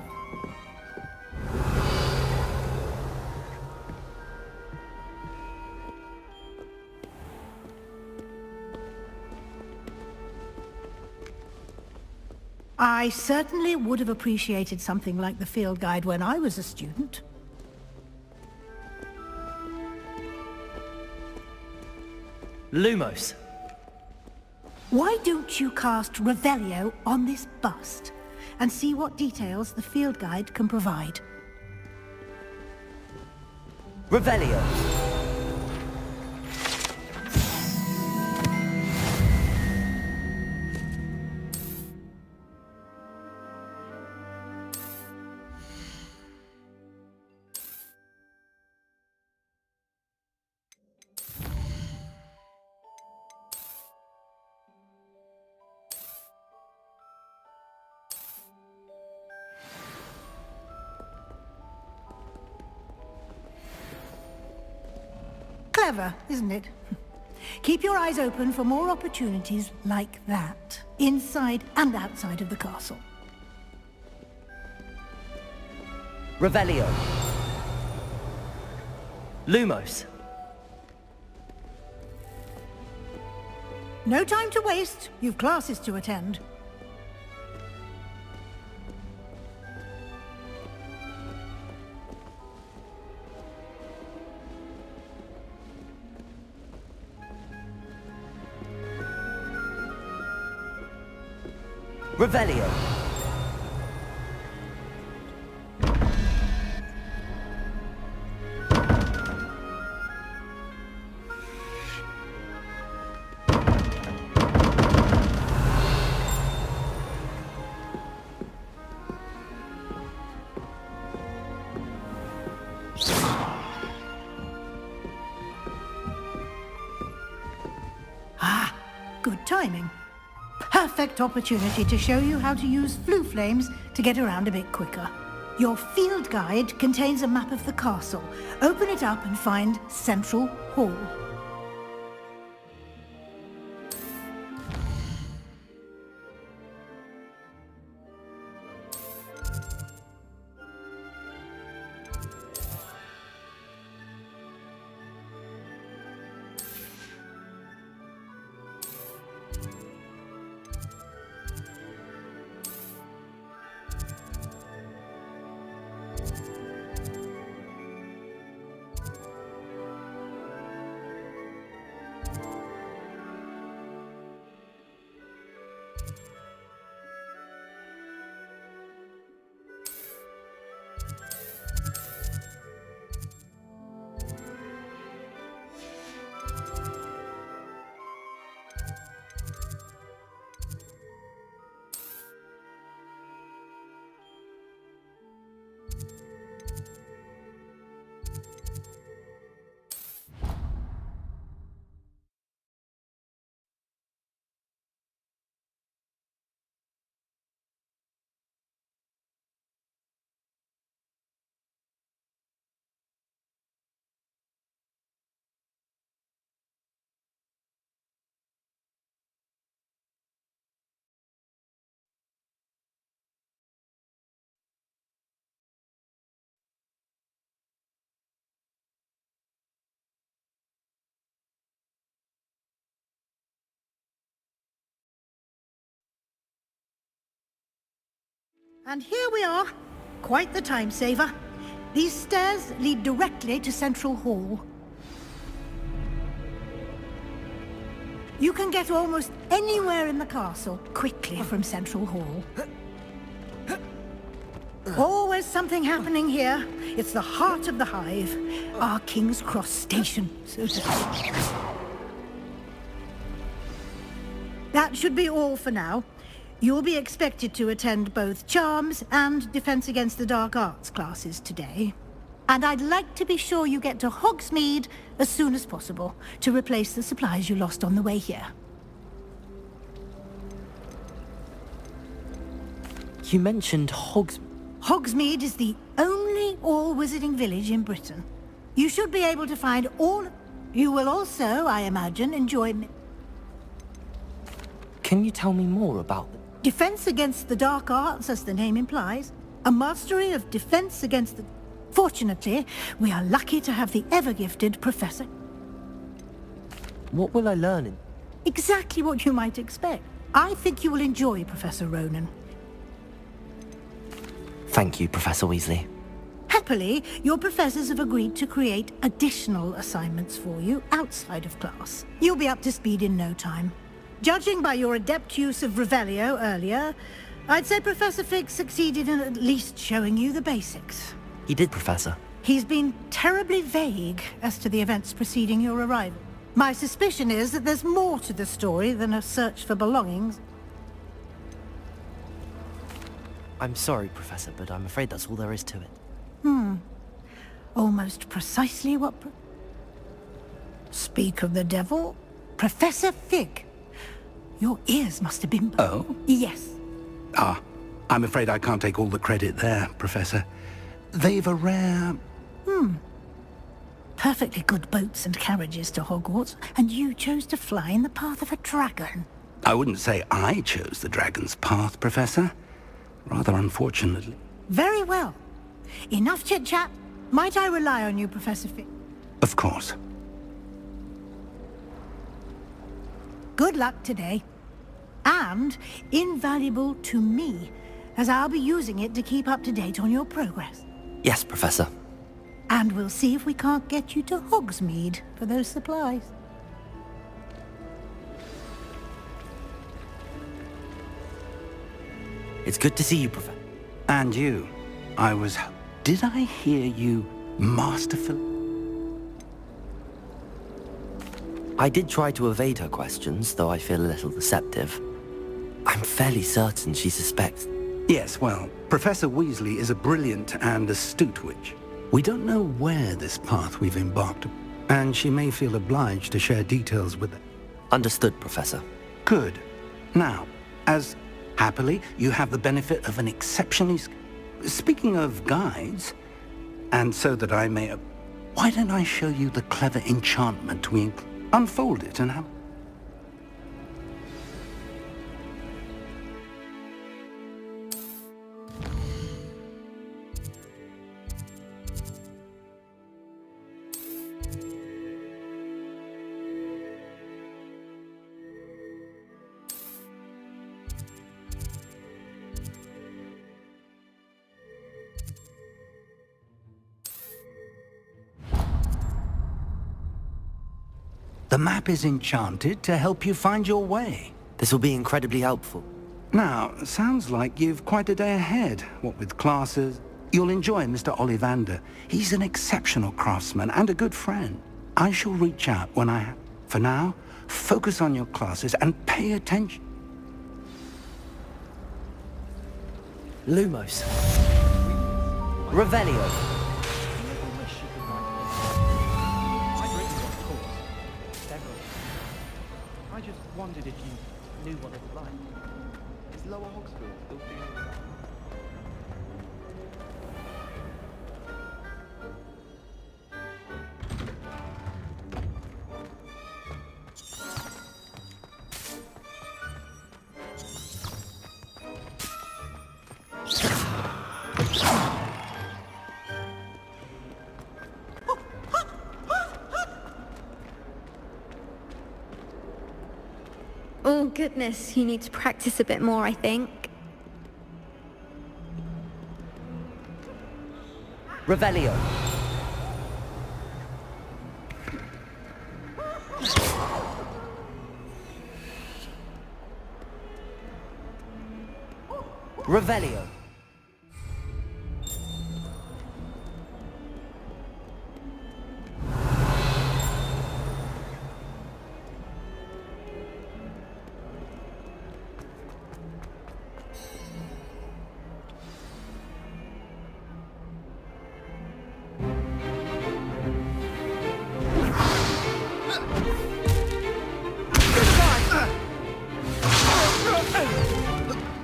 I: I certainly would have appreciated something like the field guide when I was a student.
B: Lumos.
I: Why don't you cast Revelio on this bust and see what details the field guide can provide?
B: Revelio.
I: Clever, isn't it? Keep your eyes open for more opportunities like that, inside and outside of the castle.
B: Revelio. Lumos.
I: No time to waste. You've classes to attend.
B: Revelio.
I: Ah, good timing. Perfect opportunity to show you how to use flue flames to get around a bit quicker. Your field guide contains a map of the castle. Open it up and find Central Hall. And here we are. Quite the time saver. These stairs lead directly to Central Hall. You can get almost anywhere in the castle quickly from Central Hall. Always something happening here. It's the heart of the hive. Our King's Cross station, so to speak. That should be all for now. You'll be expected to attend both Charms and Defense Against the Dark Arts classes today. And I'd like to be sure you get to Hogsmeade as soon as possible to replace the supplies you lost on the way here.
B: You mentioned Hogsmeade.
I: Hogsmeade is the only all-wizarding village in Britain. You should be able to find all... You will also, I imagine, enjoy...
B: Can you tell me more about it?
I: Defense against the dark arts, as the name implies. A mastery of defense against the... Fortunately, we are lucky to have the ever-gifted Professor.
B: What will I learn in?
I: Exactly what you might expect. I think you will enjoy Professor Ronan.
B: Thank you, Professor Weasley.
I: Happily, your professors have agreed to create additional assignments for you outside of class. You'll be up to speed in no time. Judging by your adept use of Revelio earlier, I'd say Professor Fig succeeded in at least showing you the basics.
B: He did, Professor.
I: He's been terribly vague as to the events preceding your arrival. My suspicion is that there's more to the story than a search for belongings.
B: I'm sorry, Professor, but I'm afraid that's all there is to it.
I: Almost precisely what... Speak of the devil. Professor Fig. Your ears must have been...
C: Oh?
I: Yes.
C: Ah, I'm afraid I can't take all the credit there, Professor. They've a rare...
I: Perfectly good boats and carriages to Hogwarts, and you chose to fly in the path of a dragon.
C: I wouldn't say I chose the dragon's path, Professor. Rather unfortunately.
I: Very well. Enough chit-chat. Might I rely on you, Professor Fig?
C: Of course.
I: Good luck today. And invaluable to me, as I'll be using it to keep up to date on your progress.
B: Yes, Professor.
I: And we'll see if we can't get you to Hogsmeade for those supplies.
B: It's good to see you, Professor.
C: And you. Did I hear you masterfully?
B: I did try to evade her questions, though I feel a little deceptive. I'm fairly certain she suspects...
C: Yes, well, Professor Weasley is a brilliant and astute witch. We don't know where this path we've embarked on, and she may feel obliged to share details with it.
B: Understood, Professor.
C: Good. Now, as happily you have the benefit of an exceptionally... Speaking of guides, and so that I may... Why don't I show you the clever enchantment we... Unfold it and have... The map is enchanted to help you find your way.
B: This will be incredibly helpful.
C: Now, sounds like you've quite a day ahead, what with classes. You'll enjoy Mr. Ollivander. He's an exceptional craftsman and a good friend. I shall reach out when I have. For now, focus on your classes and pay attention.
B: Lumos. Revelio.
L: I just wondered if you knew what it's like. Is Lower Hogsfield still feeling...
A: Oh goodness, you need to practice a bit more, I think.
B: Revelio. Revelio.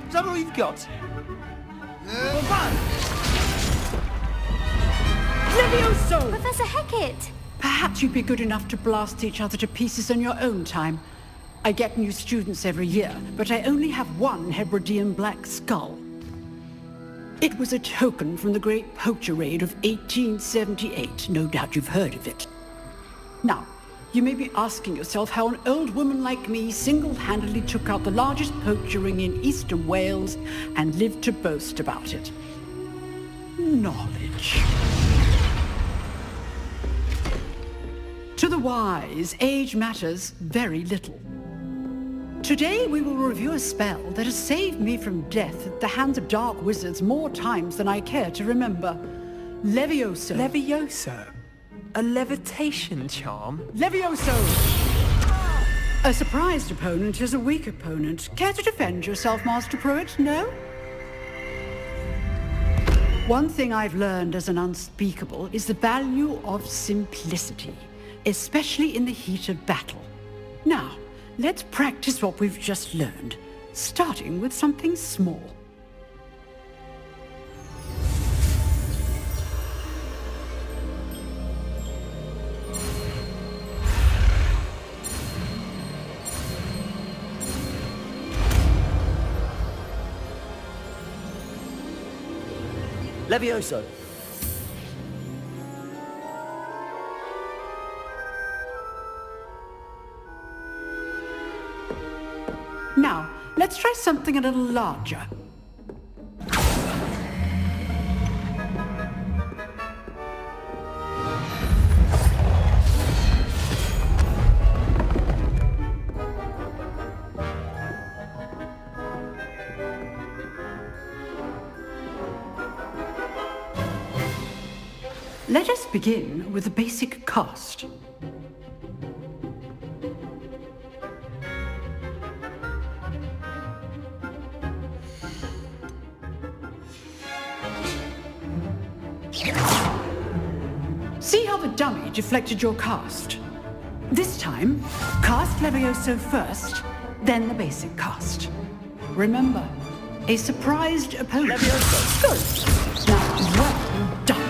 L: Is that all you've got?
I: No!
N: Levioso!
A: Professor Hecat!
N: Perhaps you'd be good enough to blast each other to pieces on your own time. I get new students every year, but I only have one Hebridean black skull. It was a token from the Great Poacher Raid of 1878. No doubt you've heard of it. Now, you may be asking yourself how an old woman like me single-handedly took out the largest poacher ring in eastern Wales and lived to boast about it. Knowledge. To the wise, age matters very little. Today we will review a spell that has saved me from death at the hands of dark wizards more times than I care to remember. Levioso.
L: Levioso? A levitation charm?
N: Levioso! A surprised opponent is a weak opponent. Care to defend yourself, Master Pruitt? No? One thing I've learned as an unspeakable is the value of simplicity, especially in the heat of battle. Now, let's practice what we've just learned, starting with something small.
B: Levioso!
N: Now, let's try something a little larger. Let us begin with the basic cast. See how the dummy deflected your cast? This time, cast Levioso first, then the basic cast. Remember, a surprised opponent. Levioso. Good. Now, well done.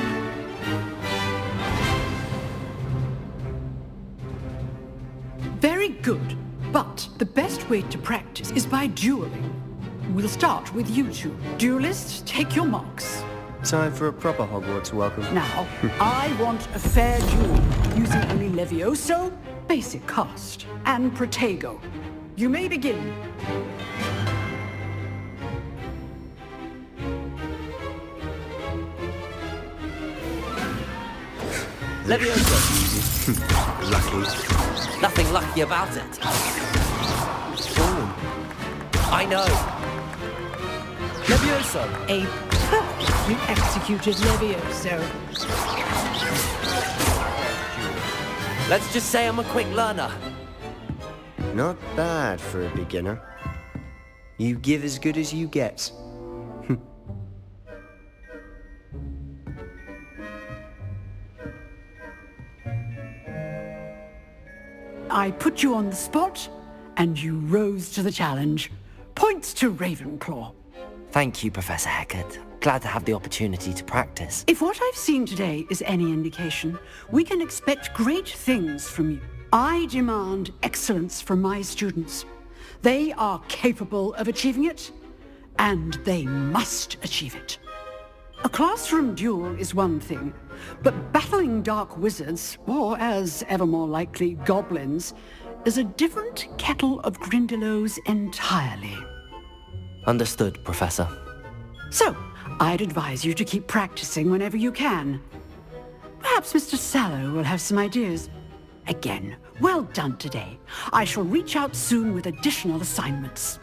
N: Very good, but the best way to practice is by dueling. We'll start with you two. Duelists, take your marks.
O: Time for a proper Hogwarts welcome.
N: Now, I want a fair duel, using only Levioso, basic cast, and Protego. You may begin.
B: Levioso!
O: Lucky.
B: Nothing lucky about it. I know. Levioso!
N: A perfectly executed Levioso.
B: Let's just say I'm a quick learner.
O: Not bad for a beginner. You give as good as you get.
N: I put you on the spot, and you rose to the challenge. Points to Ravenclaw.
B: Thank you, Professor Hecat. Glad to have the opportunity to practice.
N: If what I've seen today is any indication, we can expect great things from you. I demand excellence from my students. They are capable of achieving it, and they must achieve it. A classroom duel is one thing, but battling dark wizards, or as ever more likely, goblins, is a different kettle of Grindylows entirely.
B: Understood, Professor.
N: So, I'd advise you to keep practicing whenever you can. Perhaps Mr. Sallow will have some ideas. Again, well done today. I shall reach out soon with additional assignments.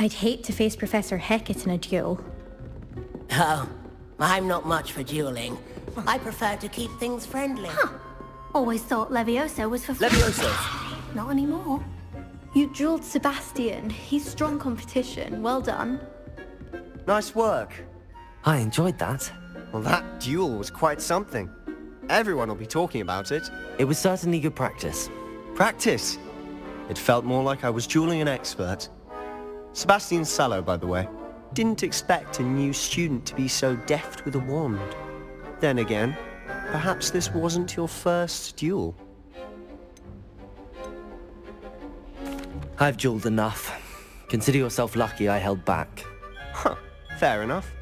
A: I'd hate to face Professor Hecat in a duel.
K: Oh, I'm not much for dueling. I prefer to keep things friendly.
P: Always thought Levioso was for
K: Levioso?
P: Not anymore.
A: You dueled Sebastian. He's strong competition. Well done.
O: Nice work.
B: I enjoyed that.
O: Well, that duel was quite something. Everyone will be talking about it.
B: It was certainly good practice.
O: Practice? It felt more like I was dueling an expert. Sebastian Sallow, by the way. Didn't expect a new student to be so deft with a wand. Then again, perhaps this wasn't your first duel.
B: I've dueled enough. Consider yourself lucky I held back.
O: Huh, fair enough.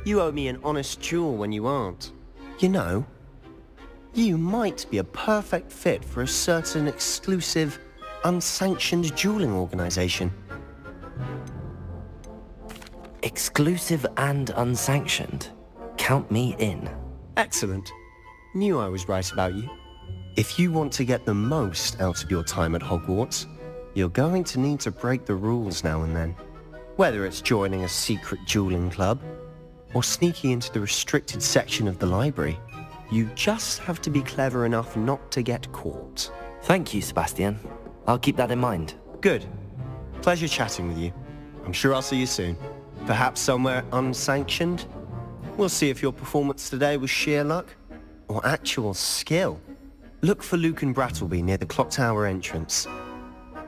O: You owe me an honest duel when you aren't. You know, you might be a perfect fit for a certain exclusive, unsanctioned dueling organization.
B: Exclusive and unsanctioned. Count me in.
O: Excellent. Knew I was right about you. If you want to get the most out of your time at Hogwarts, you're going to need to break the rules now and then. Whether it's joining a secret dueling club, or sneaking into the restricted section of the library, you just have to be clever enough not to get caught.
B: Thank you, Sebastian. I'll keep that in mind.
O: Good. Pleasure chatting with you. I'm sure I'll see you soon. Perhaps somewhere unsanctioned? We'll see if your performance today was sheer luck, or actual skill. Look for Luke and Brattleby near the Clock Tower entrance.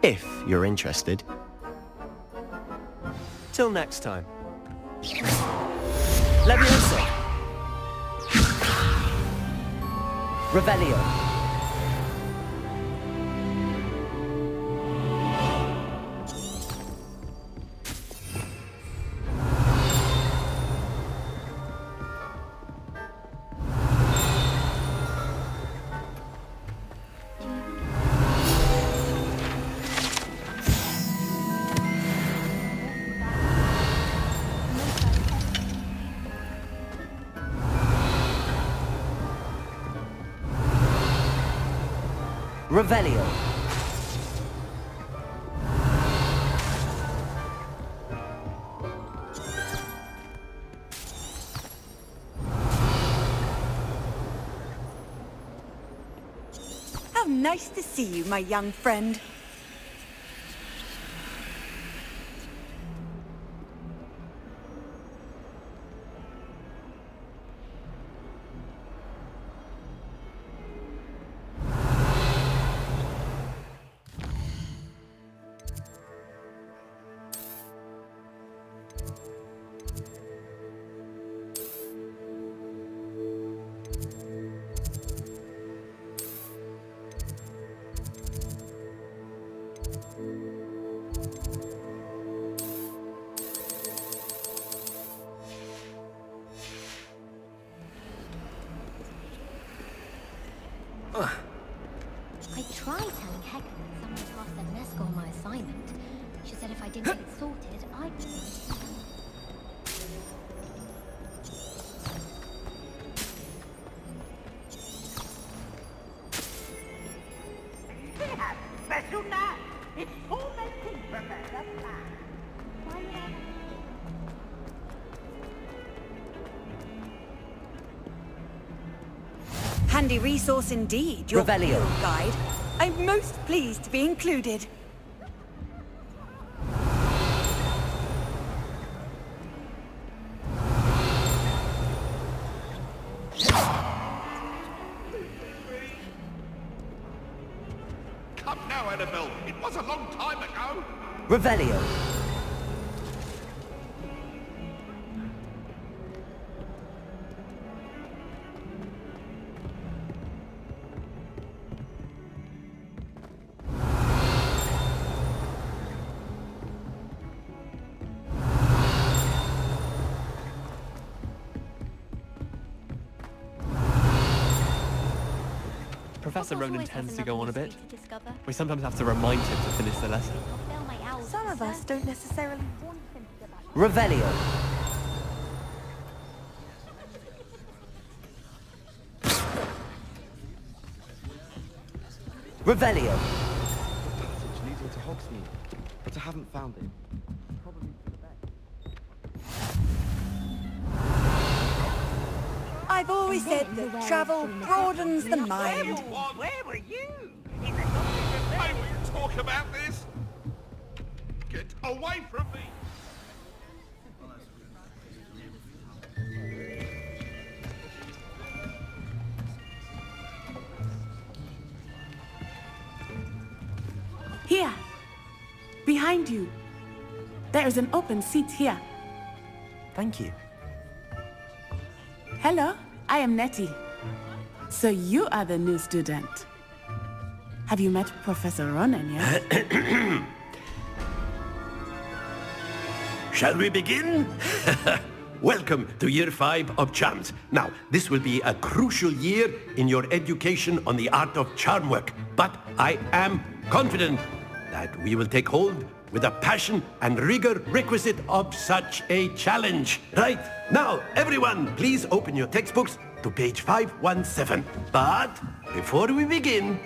O: If you're interested. Till next time.
B: Leviosa! Revelio! Revelio.
J: How nice to see you, my young friend.
P: I tried telling Hector that someone passed their Nesco on my assignment. She said if I didn't get it sorted, I'd...
Q: We have special now. It's tormenting Professor Black.
J: Handy resource indeed, your
B: Revelio.
J: field guide. I'm most pleased to be included.
C: Come now, Annabelle. It was a long time ago.
B: Revelio.
L: Professor Ronan tends to go on a bit. We sometimes have to remind him to finish the lesson.
J: Some of us don't necessarily want him to get back.
B: Revelio. Revelio.
L: The passage leads me to Hogsmeade, but I haven't found it. Probably
R: I've always said that travel broadens the mind.
Q: Where were you?
S: Hey, will you talk about this? Get away from me!
T: Here. Behind you. There is an open seat here.
B: Thank you.
T: Hello, I am Nettie. So you are the new student. Have you met Professor Ronan yet?
H: Shall we begin? Welcome to Year 5 of Charms. Now, this will be a crucial year in your education on the art of charm work. But I am confident that we will take hold with the passion and rigor requisite of such a challenge. Right, now, everyone, please open your textbooks to page 517. But before we begin,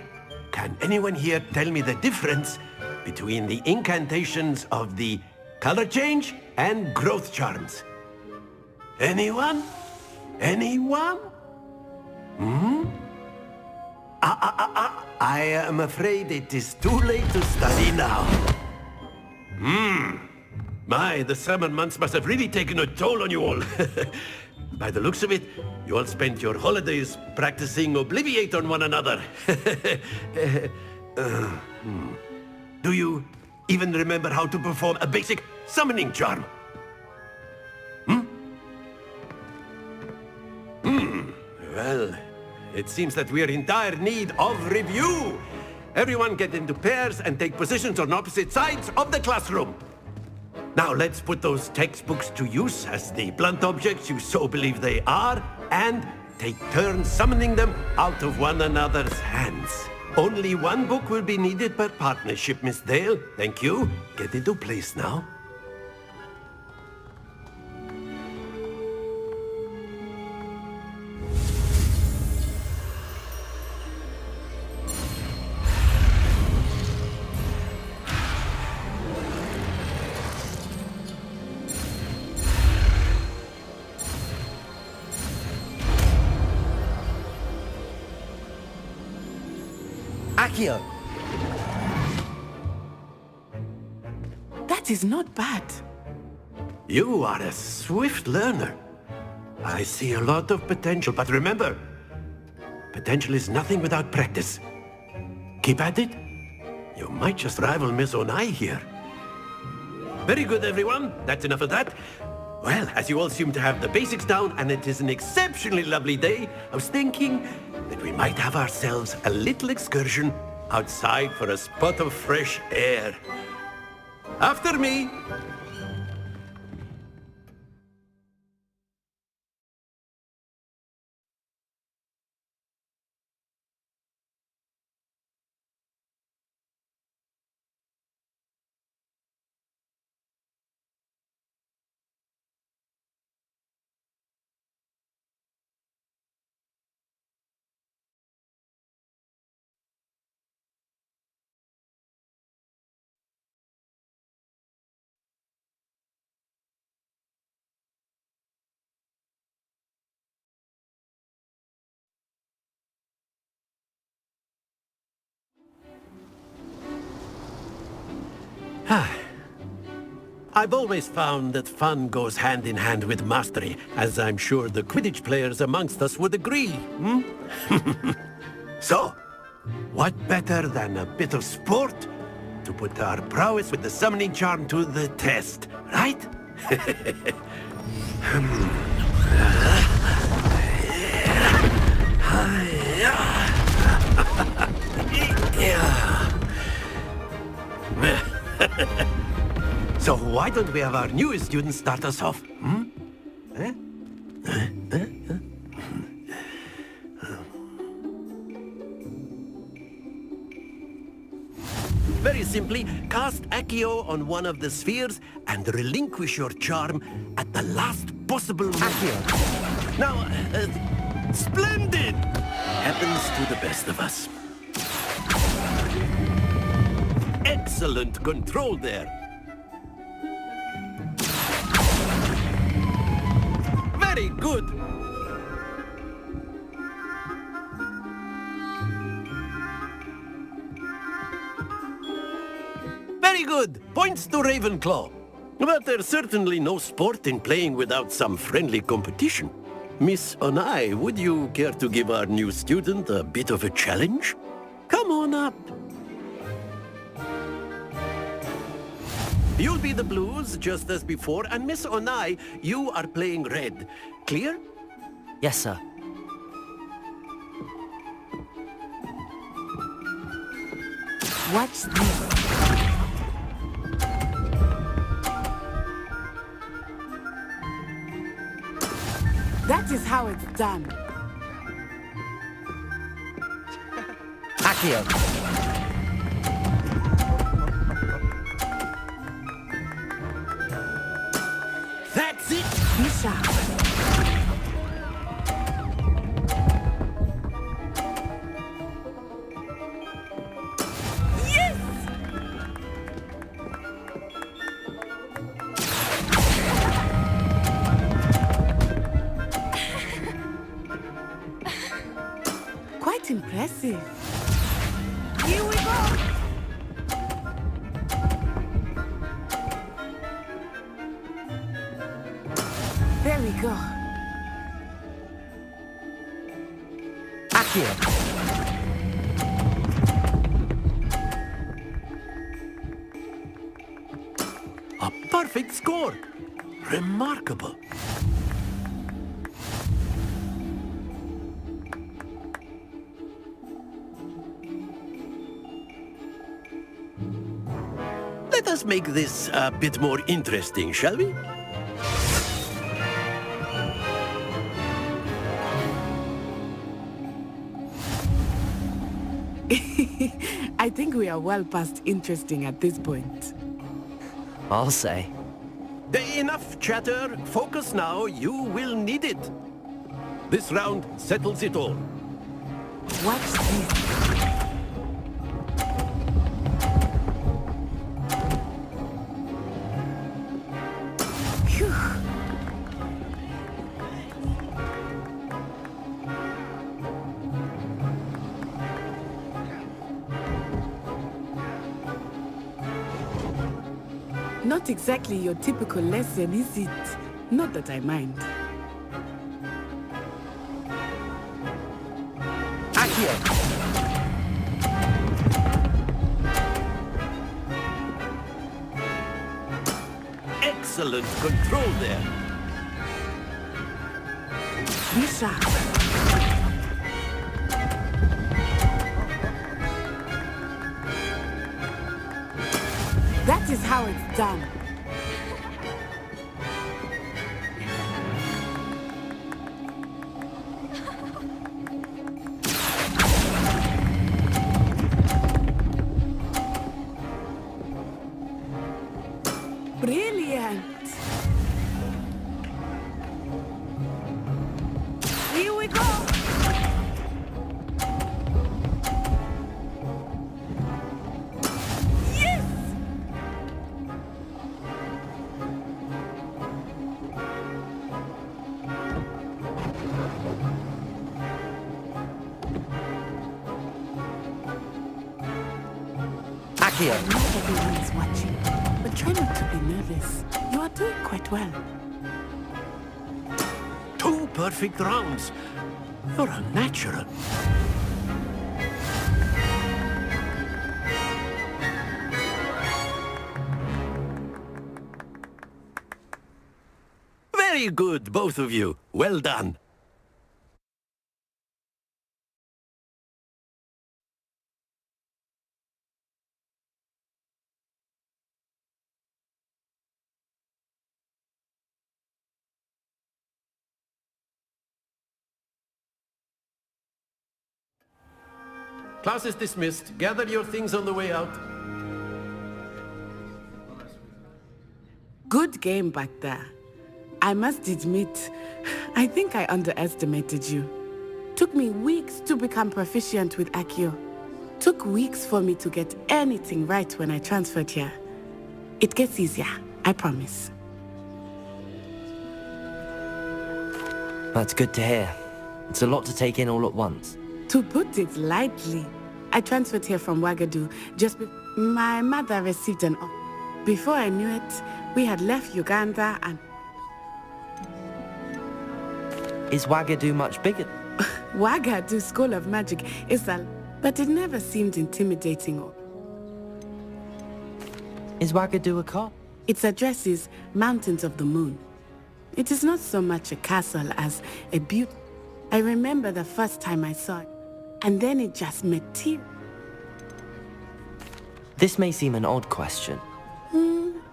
H: can anyone here tell me the difference between the incantations of the color change and growth charms? Anyone? Anyone? I am afraid it is too late to study now. My, the summer months must have really taken a toll on you all. By the looks of it, you all spent your holidays practicing Obliviate on one another. Do you even remember how to perform a basic summoning charm? Well, it seems that we are in dire need of review. Everyone get into pairs and take positions on opposite sides of the classroom. Now let's put those textbooks to use as the blunt objects you so believe they are, and take turns summoning them out of one another's hands. Only one book will be needed per partnership, Miss Dale. Thank you. Get into place now.
M: Accio!
T: That is not bad.
H: You are a swift learner. I see a lot of potential, but remember, potential is nothing without practice. Keep at it. You might just rival Miss Onai here. Very good, everyone. That's enough of that. Well, as you all seem to have the basics down, and it is an exceptionally lovely day, I was thinking that we might have ourselves a little excursion outside for a spot of fresh air. After me! I've always found that fun goes hand in hand with mastery, as I'm sure the Quidditch players amongst us would agree, So, what better than a bit of sport to put our prowess with the summoning charm to the test, right? So why don't we have our newest student start us off? Very simply, cast Accio on one of the spheres and relinquish your charm at the last possible moment. Now, splendid! Happens to the best of us. Excellent control there. Very good.
U: good. Points to Ravenclaw. But there's certainly no sport in playing without some friendly competition. Miss Onai, would you care to give our new student a bit of a challenge? Come on up. You'll be the blues, just as before, and Miss Onai, you are playing red. Clear?
B: Yes, sir.
T: Watch this. That is how it's done.
B: Accio.
U: That's it!
T: Be sharp.
J: Yes!
T: Quite impressive.
J: Here we go!
T: There we go.
B: Accio.
U: A perfect score. Remarkable. Let us make this a bit more interesting, shall we?
T: I think we are well past interesting at this point.
B: I'll say.
U: Enough chatter. Focus now. You will need it. This round settles it all.
T: Watch this. Phew. Not exactly your typical lesson, is it? Not that I mind.
B: Accio.
U: Excellent control there.
T: Be sharp. That is how it's done. Brilliant.
J: Here we go! Yes!
B: Accio.
T: Not everyone is watching, but try not to be nervous. You are doing quite well.
U: 2 perfect rounds. You're a natural. Very good, both of you. Well done. Class is dismissed. Gather your things on the way out.
T: Good game back there. I must admit, I think I underestimated you. Took me weeks to become proficient with Accio. Took weeks for me to get anything right when I transferred here. It gets easier, I promise.
B: That's good to hear. It's a lot to take in all at once.
T: To put it lightly, I transferred here from Wagadu just my mother received an Before I knew it, we had left Uganda and...
B: Is Wagadu much bigger?
T: Wagadu School of Magic is a... But it never seemed intimidating or...
B: Is Wagadu a car?
T: Its address is Mountains of the Moon. It is not so much a castle as a beauty. I remember the first time I saw it, and then it just materialized.
B: This may seem an odd question.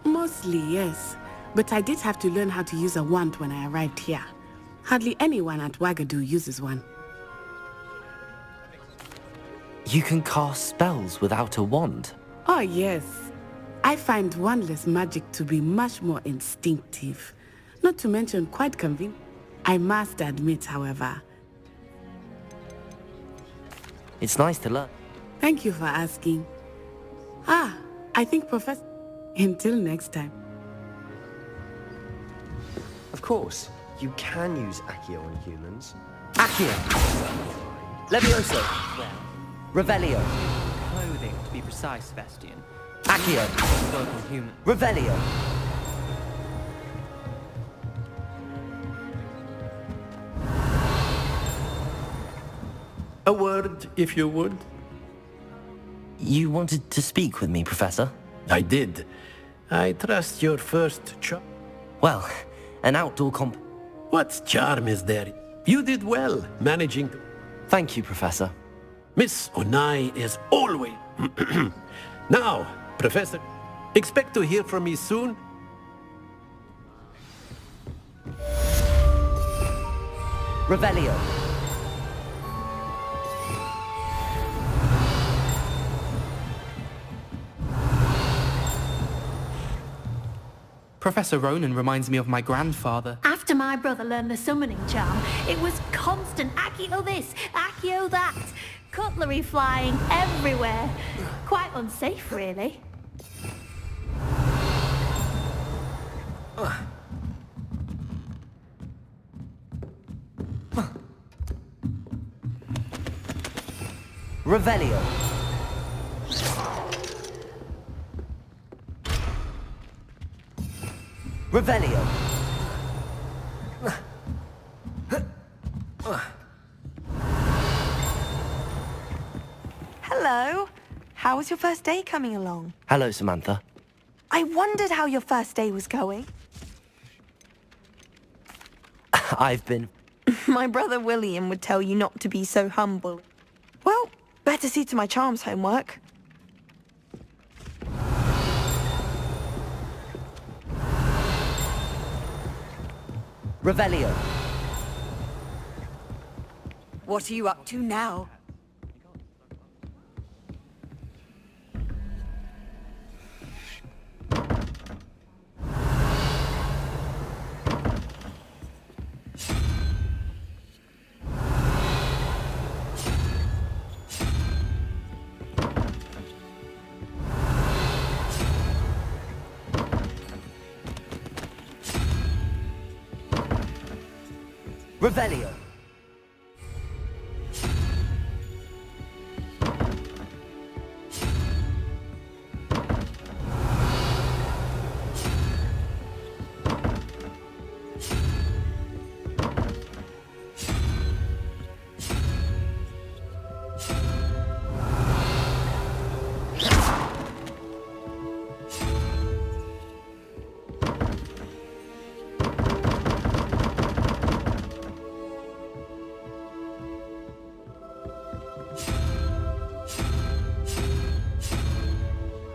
T: Mostly, yes. But I did have to learn how to use a wand when I arrived here. Hardly anyone at Wagadu uses one.
B: You can cast spells without a wand?
T: Oh, yes. I find wandless magic to be much more instinctive. Not to mention quite convenient. I must admit, however.
B: It's nice to learn.
T: Thank you for asking. I think Professor... Until next time.
O: Of course, you can use Accio on humans.
B: Accio! Levioso!
D: Well,
B: Revelio!
D: clothing, to be precise, Sebastian.
B: Accio!
D: Work on human.
B: Revelio!
U: A word, if you would.
B: You wanted to speak with me, Professor?
U: I did. I trust your first charm.
B: Well, an outdoor
U: What charm is there? You did well, managing to...
B: Thank you, Professor.
U: Miss Onai is always... Now, Professor, expect to hear from me soon.
B: Revelio.
L: Professor Ronan reminds me of my grandfather.
A: After my brother learned the summoning charm, it was constant Accio this, Accio that. Cutlery flying everywhere. Quite unsafe, really.
B: Revelio. Revelio.
J: Hello. How was your first day coming along?
B: Hello, Samantha.
J: I wondered how your first day was going.
B: I've been...
J: My brother William would tell you not to be so humble. Well, better see to my charms homework.
B: Revelio.
R: What are you up to now?
B: Revelio.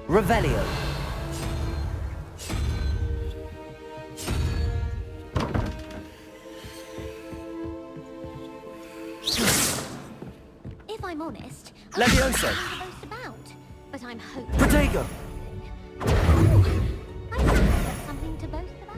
B: Revelio.
P: If I'm honest,
B: Levioso.
P: I don't know what to boast about, but I'm hoping.
B: Protego.
P: I think that's something to boast about.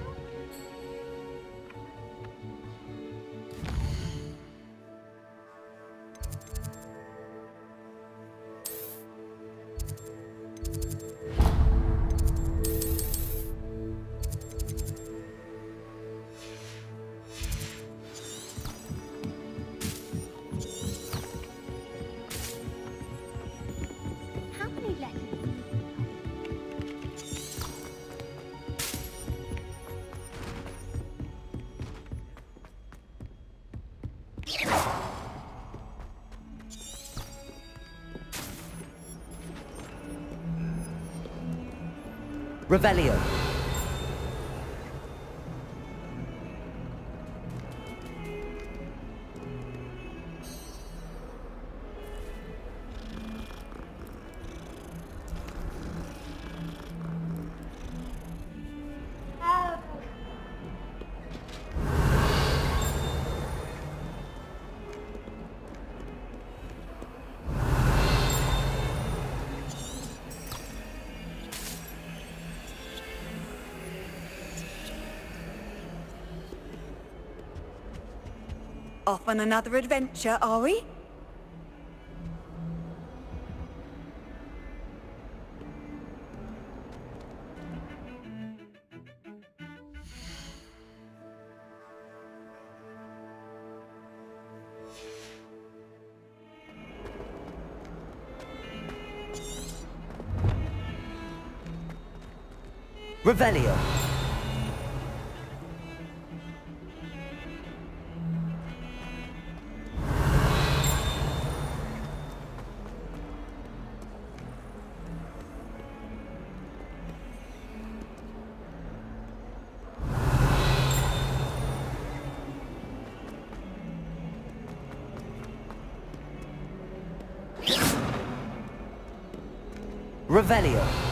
P: How many letters?
B: Revelio.
R: Off on another adventure, are we?
B: Revelio. Revelio.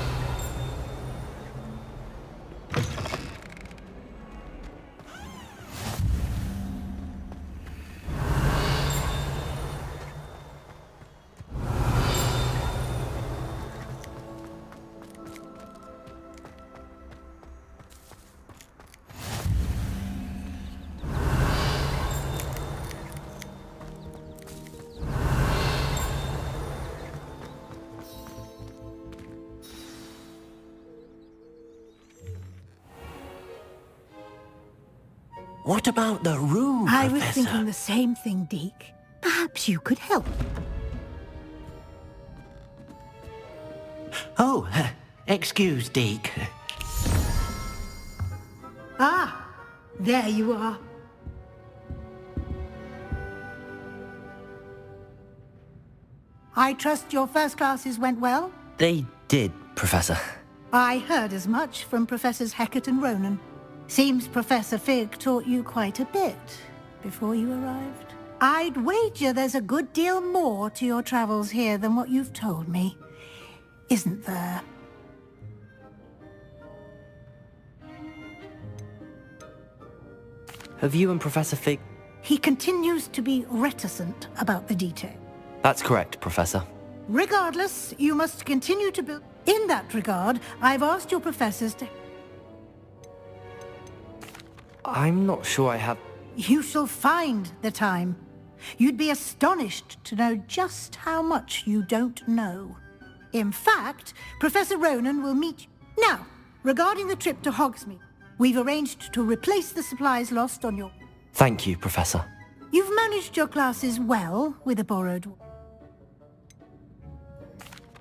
E: What about the room,
I: I was
E: Professor?
I: thinking the same thing, Deke. Perhaps you could help.
E: Oh, excuse, Deke.
I: Ah, there you are. I trust your first classes went well?
B: They did, Professor.
I: I heard as much from Professors Hecat and Ronan. Seems Professor Fig taught you quite a bit before you arrived. I'd wager there's a good deal more to your travels here than what you've told me. Isn't there?
B: Have you and Professor Fig...
I: He continues to be reticent about the detail.
B: That's correct, Professor.
I: Regardless, you must continue to build... In that regard, I've asked your professors to...
B: I'm not sure I have...
I: You shall find the time. You'd be astonished to know just how much you don't know. In fact, Professor Ronan will meet you. Now, regarding the trip to Hogsmeade, we've arranged to replace the supplies lost on your...
B: Thank you, Professor.
I: You've managed your classes well with a borrowed...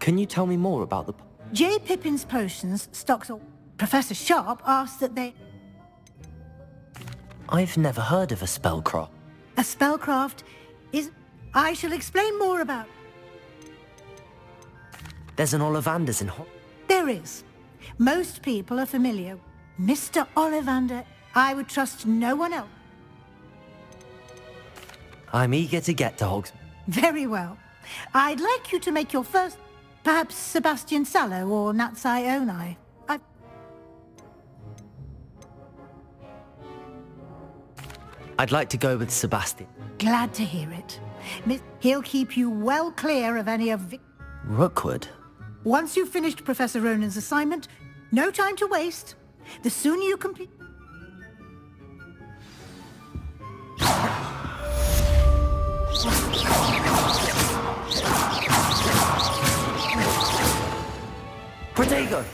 B: Can you tell me more about the...
I: J. Pippin's potions stocks... Professor Sharp asked that they...
B: I've never heard of a spellcraft.
I: A spellcraft is... I shall explain more about...
B: There's an Ollivanders in
I: There is. Most people are familiar. Mr. Ollivander, I would trust no one else.
B: I'm eager to get to Hogsmeade.
I: Very well. I'd like you to make your first... Perhaps Sebastian Sallow or Natsai Onai.
B: I'd like to go with Sebastian.
I: Glad to hear it. He'll keep you well clear of any of...
B: Rookwood?
I: Once you've finished Professor Ronan's assignment, no time to waste. The sooner you complete...
B: Protego!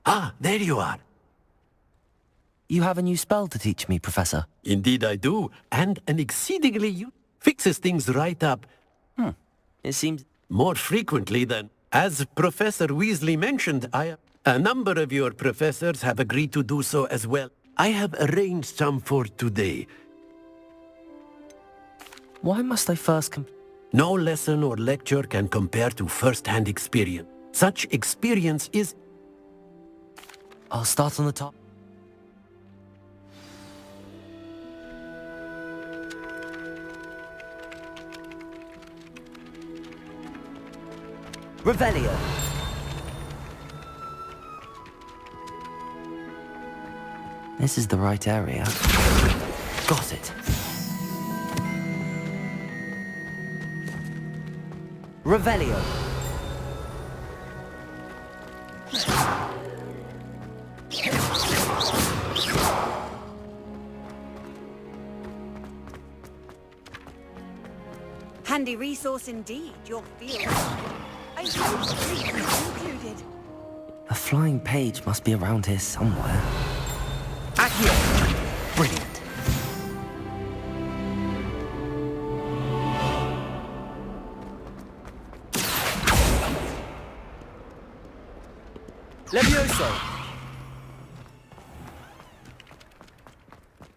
U: Ah, there you are.
B: You have a new spell to teach me, Professor?
U: Indeed I do, and an exceedingly fixes things right up.
B: It seems...
U: More frequently than... As Professor Weasley mentioned, a number of your professors have agreed to do so as well. I have arranged some for today.
B: Why must I first
U: No lesson or lecture can compare to first-hand experience. Such experience is...
B: I'll start on the top. Revelio. This is the right area. Got it. Revelio.
R: Handy resource indeed, your field. A huge tree included.
B: A flying page must be around here somewhere. Accio! Brilliant. Levioso!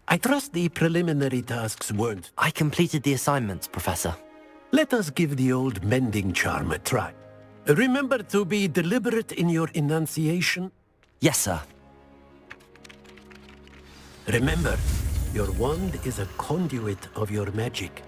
U: I trust the preliminary tasks weren't...
B: I completed the assignments, Professor.
U: Let us give the old mending charm a try. Remember to be deliberate in your enunciation.
B: Yes, sir.
U: Remember, your wand is a conduit of your magic.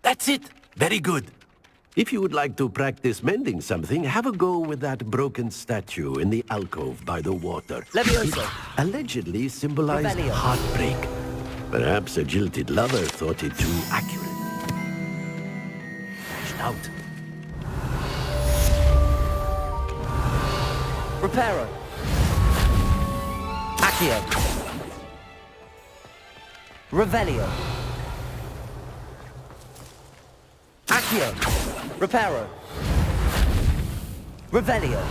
U: That's it! Very good. If you would like to practice mending something, have a go with that broken statue in the alcove by the water.
B: Levioso!
U: It allegedly symbolized
B: Revelio.
U: heartbreak. Perhaps a jilted lover thought it too accurate.
B: Out. Reparo. Accio. Revelio. Accio. Reparo. Revelio.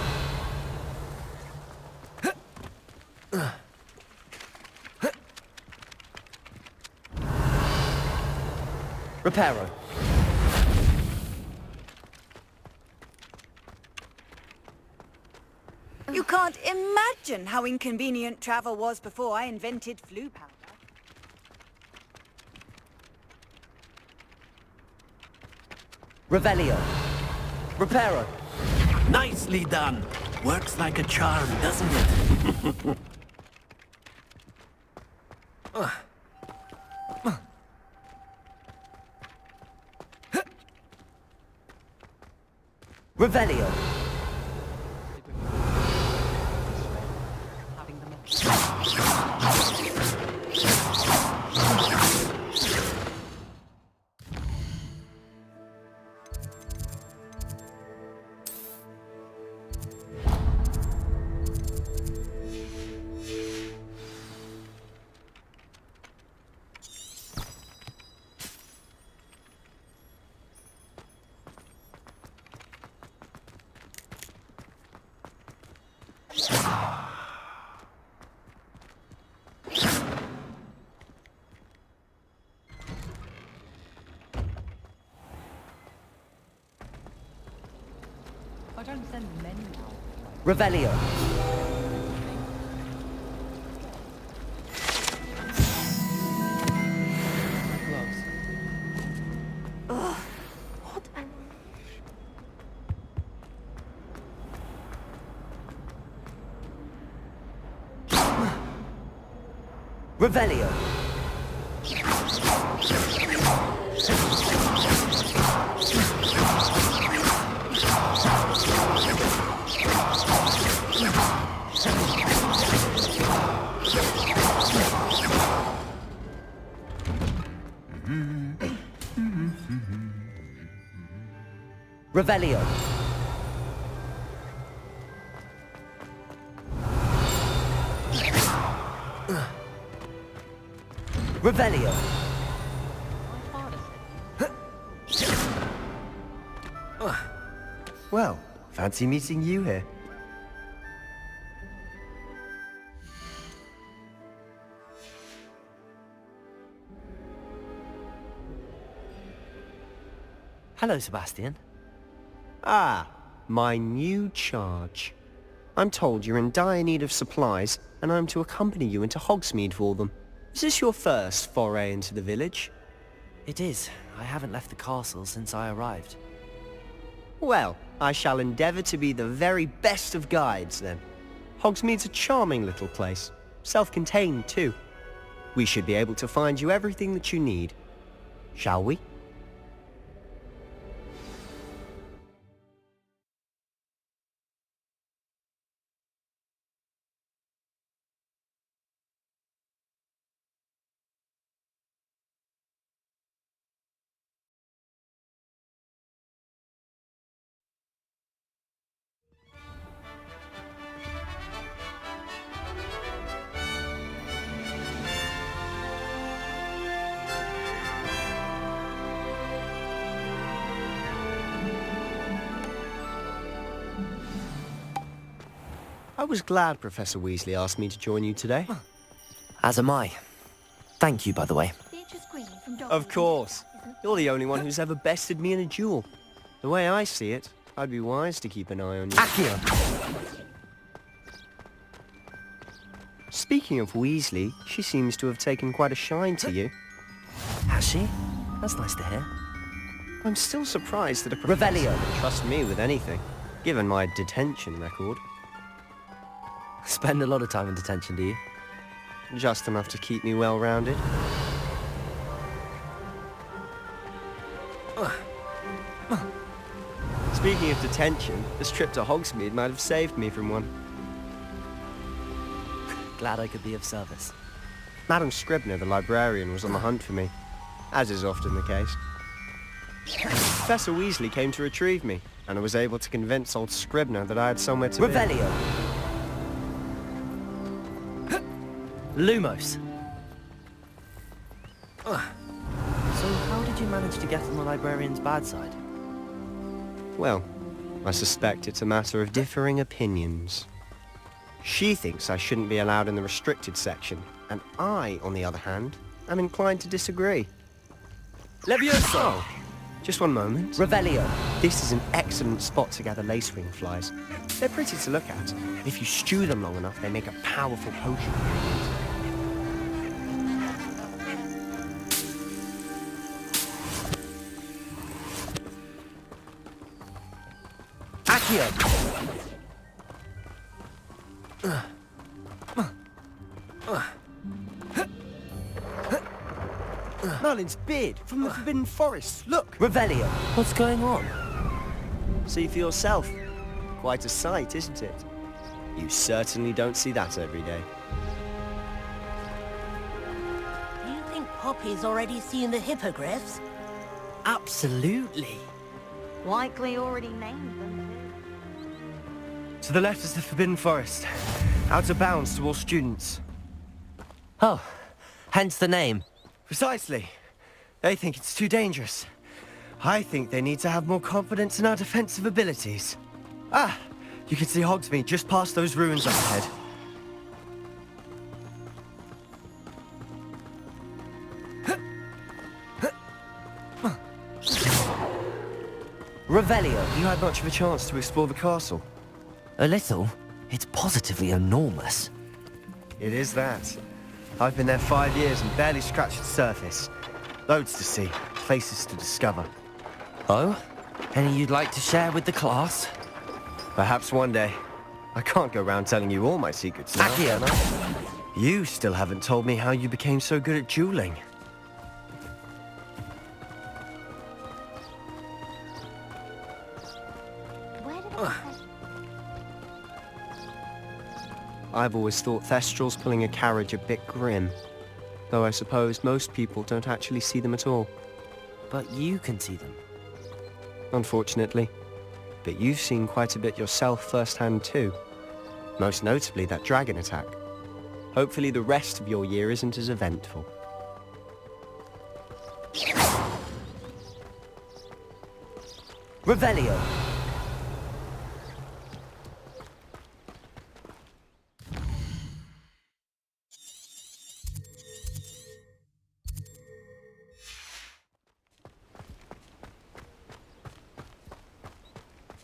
B: Reparo.
R: You can't imagine how inconvenient travel was before I invented flu powder.
B: Revelio. Reparo.
U: Nicely done. Works like a charm, doesn't it?
B: Revelio.
F: I don't send men now.
B: Revelio.
J: Ugh, what an...
B: Revelio. Revelio. Revelio.
O: Well, fancy meeting you here.
B: Hello, Sebastian.
O: Ah, my new charge. I'm told you're in dire need of supplies, and I'm to accompany you into Hogsmeade for them. Is this your first foray into the village?
B: It is. I haven't left the castle since I arrived.
O: Well, I shall endeavour to be the very best of guides, then. Hogsmeade's a charming little place. Self-contained, too. We should be able to find you everything that you need. Shall we? I was glad Professor Weasley asked me to join you today.
B: As am I. Thank you, by the way.
O: Of course. You're the only one who's ever bested me in a duel. The way I see it, I'd be wise to keep an eye on you.
B: Accio!
O: Speaking of Weasley, she seems to have taken quite a shine to you.
B: Has she? That's nice to hear.
O: I'm still surprised that a professor
B: Revelio.
O: would trust me with anything, given my detention record.
B: Spend a lot of time in detention, do you?
O: Just enough to keep me well-rounded. Speaking of detention, this trip to Hogsmeade might have saved me from one.
B: Glad I could be of service.
O: Madam Scribner, the librarian, was on the hunt for me, as is often the case. Professor Weasley came to retrieve me, and I was able to convince old Scribner that I had somewhere to
B: Revelio. Lumos. So how did you manage to get on the librarian's bad side?
O: Well, I suspect it's a matter of differing opinions. She thinks I shouldn't be allowed in the restricted section, and I, on the other hand, am inclined to disagree.
B: Levioso!
O: Oh, just one moment.
B: Revelio.
O: This is an excellent spot to gather lacewing flies. They're pretty to look at. If you stew them long enough, they make a powerful potion. Merlin's beard from the Forbidden Forest. Look!
B: Revelio. What's going on?
O: See for yourself. Quite a sight, isn't it? You certainly don't see that every day.
G: Do you think Poppy's already seen the hippogriffs?
B: Absolutely.
R: Likely already named them.
O: To the left is the Forbidden Forest. Out of bounds to all students.
B: Oh, hence the name.
O: Precisely. They think it's too dangerous. I think they need to have more confidence in our defensive abilities. Ah, you can see Hogsmeade just past those ruins up ahead.
B: Revelio.
O: You had much of a chance to explore the castle.
B: A little. It's positively enormous.
O: It is that. I've been there 5 years and barely scratched the surface. Loads to see, places to discover.
B: Oh? Any you'd like to share with the class?
O: Perhaps one day. I can't go around telling you all my secrets now.
B: Accio.
O: You still haven't told me how you became so good at dueling. I've always thought Thestrals pulling a carriage a bit grim. Though I suppose most people don't actually see them at all.
B: But you can see them.
O: Unfortunately. But you've seen quite a bit yourself firsthand too. Most notably that dragon attack. Hopefully the rest of your year isn't as eventful.
B: Revelio.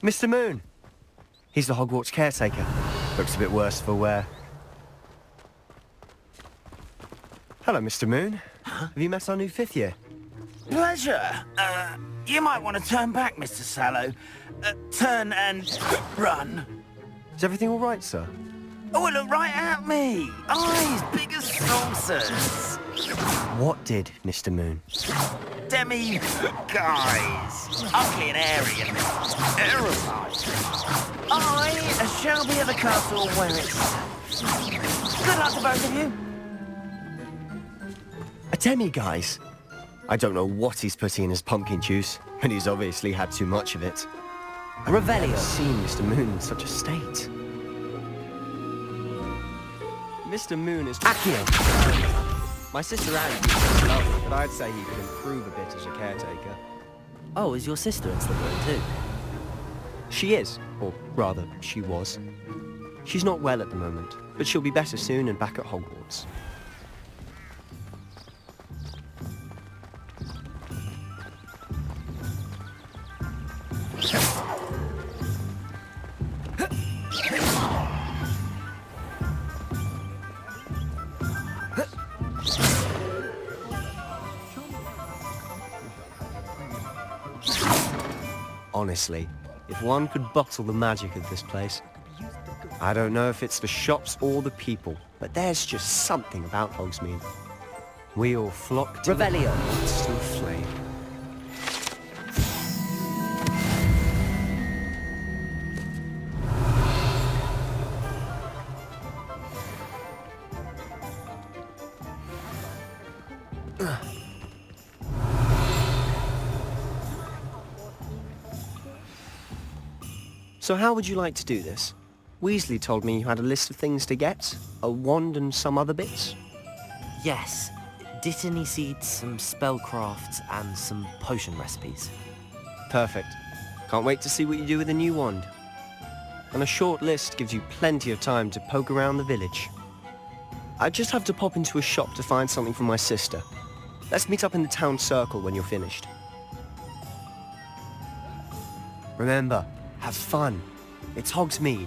O: Mr. Moon! He's the Hogwarts caretaker. Looks a bit worse for wear. Hello, Mr. Moon. Huh? Have you met our new 5th year?
C: Pleasure. You might want to turn back, Mr. Sallow. Turn and run.
O: Is everything all right, sir?
C: Oh, look right at me. Eyes big as saucers.
O: What did, Mr. Moon?
C: Demi guys. Ugly and airy and terrifying. I shall be at the castle where it's safe. Good luck to both of you.
O: A demi-guise? I don't know what he's putting in his pumpkin juice, but he's obviously had too much of it. I've never seen Mr. Moon in such a state. Mr. Moon is... Accio! My sister Anne is lovely, but I'd say he could improve a bit as a caretaker.
B: Oh, is your sister in Slytherin too?
O: She is, or rather, she was. She's not well at the moment, but she'll be better soon and back at Hogwarts. Honestly, if one could bottle the magic of this place. I don't know if it's the shops or the people, but there's just something about Hogsmeade. We all flock to
B: Revelio.
O: The monster flame. So how would you like to do this? Weasley told me you had a list of things to get, a wand and some other bits.
B: Yes. Dittany seeds, some spellcrafts, and some potion recipes.
O: Perfect. Can't wait to see what you do with the new wand. And a short list gives you plenty of time to poke around the village. I just have to pop into a shop to find something for my sister. Let's meet up in the town circle when you're finished. Remember, have fun. It's Hogsmeade.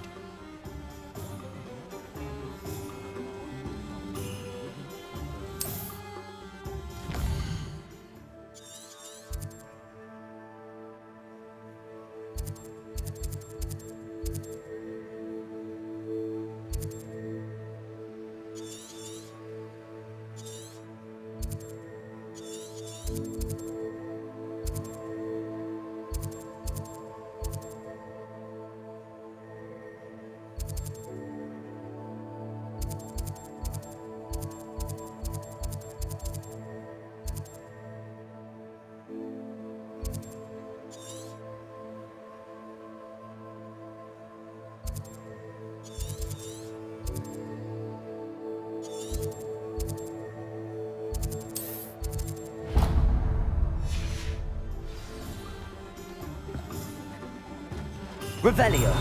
B: Revelio.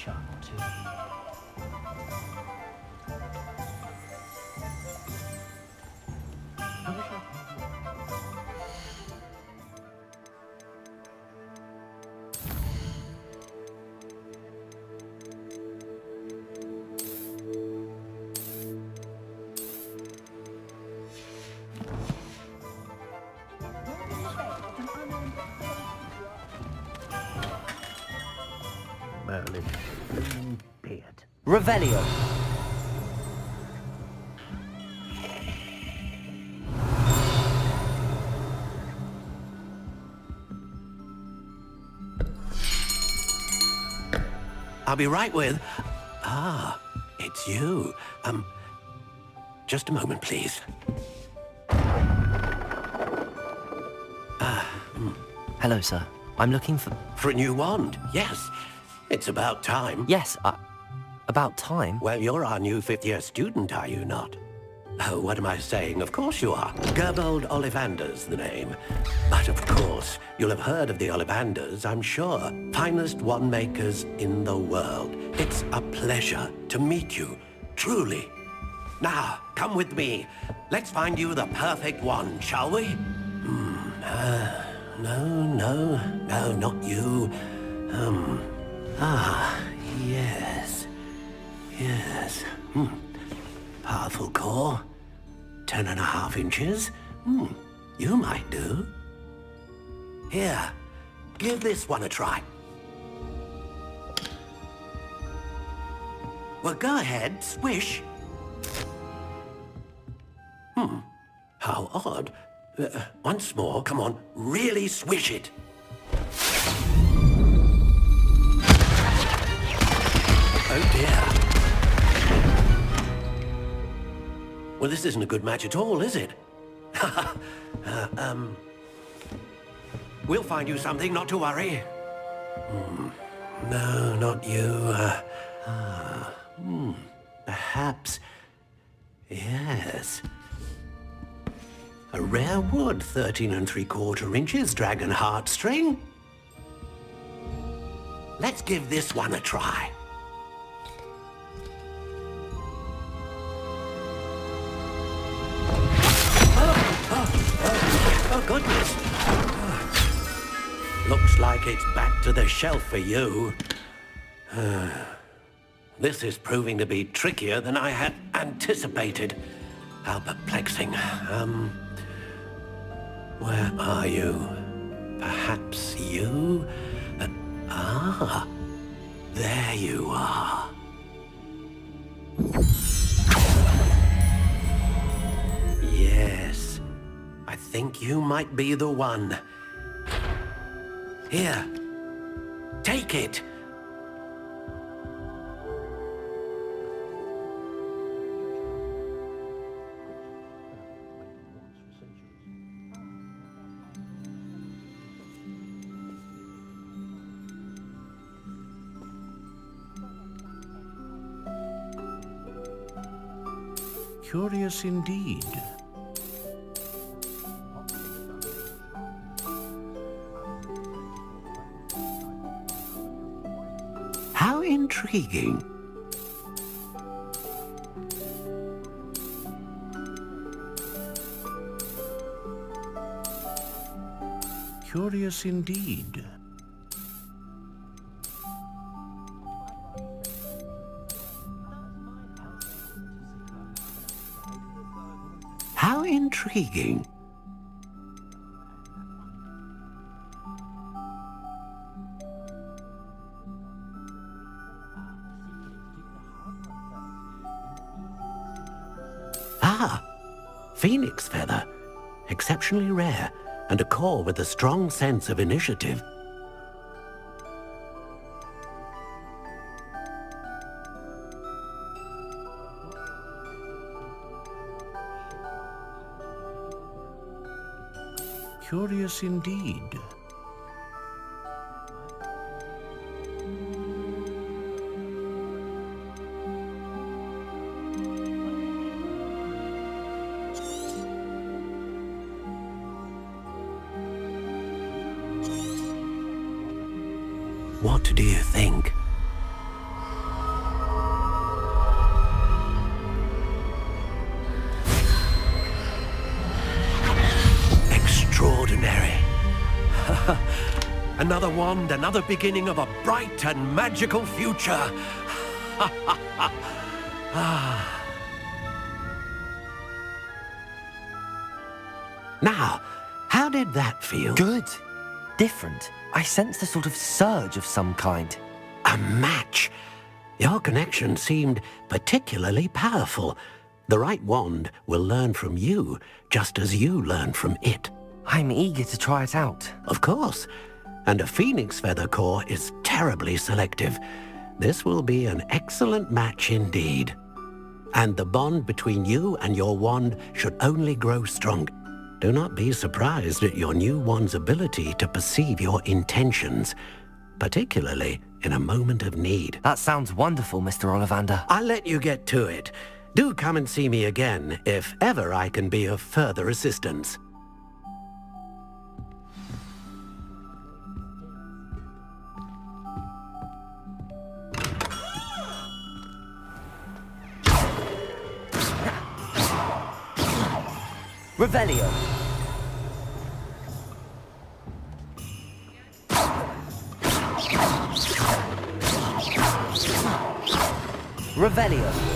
B: catch up to
E: Merlin. Beard.
B: Revelio.
U: I'll be right with... Ah, it's you. Just a moment, please.
B: Hello, sir. I'm looking for...
U: For a new wand, yes. It's about time.
B: Yes, about time?
U: Well, you're our new fifth-year student, are you not? Oh, what am I saying? Of course you are. Gerbold Ollivander's the name. But of course, you'll have heard of the Ollivanders, I'm sure. Finest wand makers in the world. It's a pleasure to meet you, truly. Now, come with me. Let's find you the perfect wand, shall we? No, not you. Yes. Powerful core. 10.5 inches. You might do. Here, give this one a try. Well, go ahead, swish. How odd. Once more, come on, really swish it. Oh dear. Well, this isn't a good match at all, is it? We'll find you something, not to worry. No, not you. Perhaps... Yes. A rare wood, 13 3/4 inches, dragon heartstring. Let's give this one a try. Oh, goodness. Looks like it's back to the shelf for you. This is proving to be trickier than I had anticipated. How perplexing. Where are you? Perhaps you? There you are. Yes. I think you might be the one. Here. Take it.
N: Curious indeed.
U: How intriguing.
N: Curious indeed.
U: How intriguing. Phoenix feather. Exceptionally rare, and a core with a strong sense of initiative.
N: Curious indeed.
U: What do you think? Another wand, another beginning of a bright and magical future. Now, how did that feel?
B: Good. Different. I sensed a sort of surge of some kind.
U: A match. Your connection seemed particularly powerful. The right wand will learn from you, just as you learn from it.
B: I'm eager to try it out.
U: Of course. And a phoenix feather core is terribly selective. This will be an excellent match indeed. And the bond between you and your wand should only grow stronger. Do not be surprised at your new wand's ability to perceive your intentions, particularly in a moment of need.
B: That sounds wonderful, Mr. Ollivander.
U: I'll let you get to it. Do come and see me again if ever I can be of further assistance.
B: Revelio. Revelio.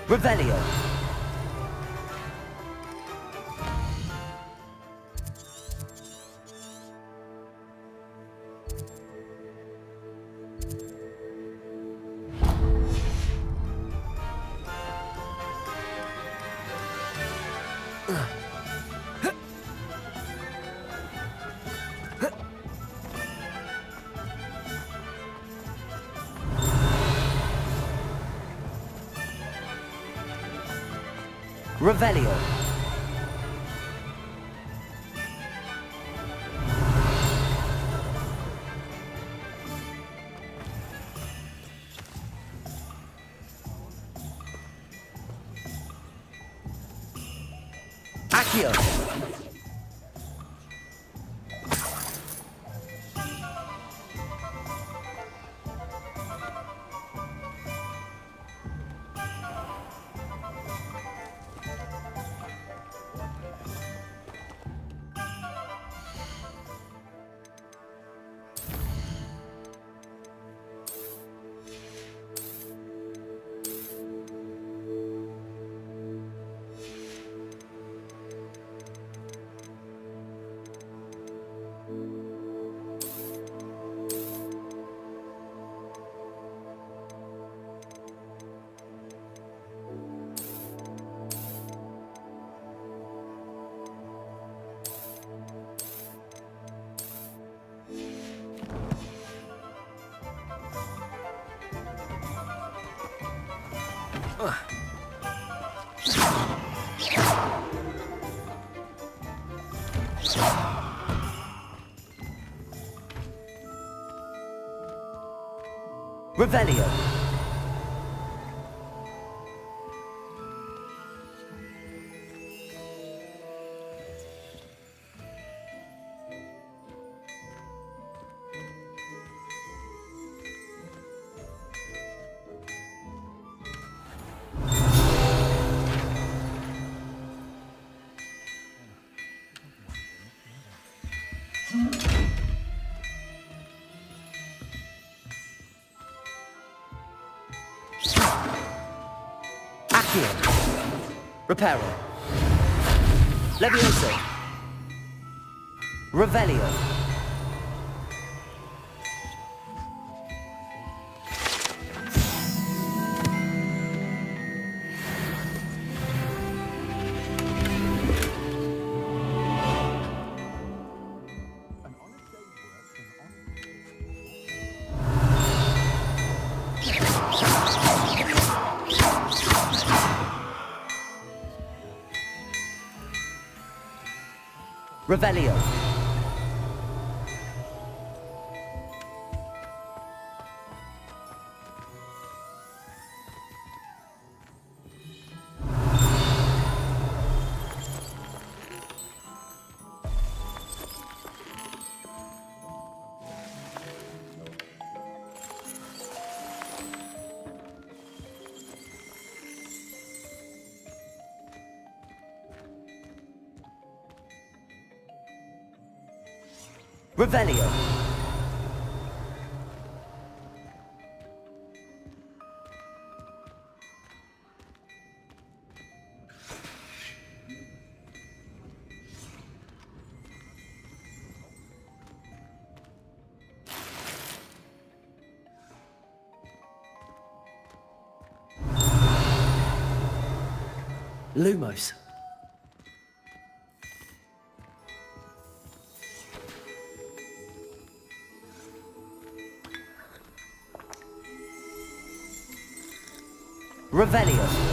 B: Revelio. Revelio. Accio. Revelio. Accio. Reparo. Levioso. Revelio. Revelio. Revelio. Lumos. Revelio.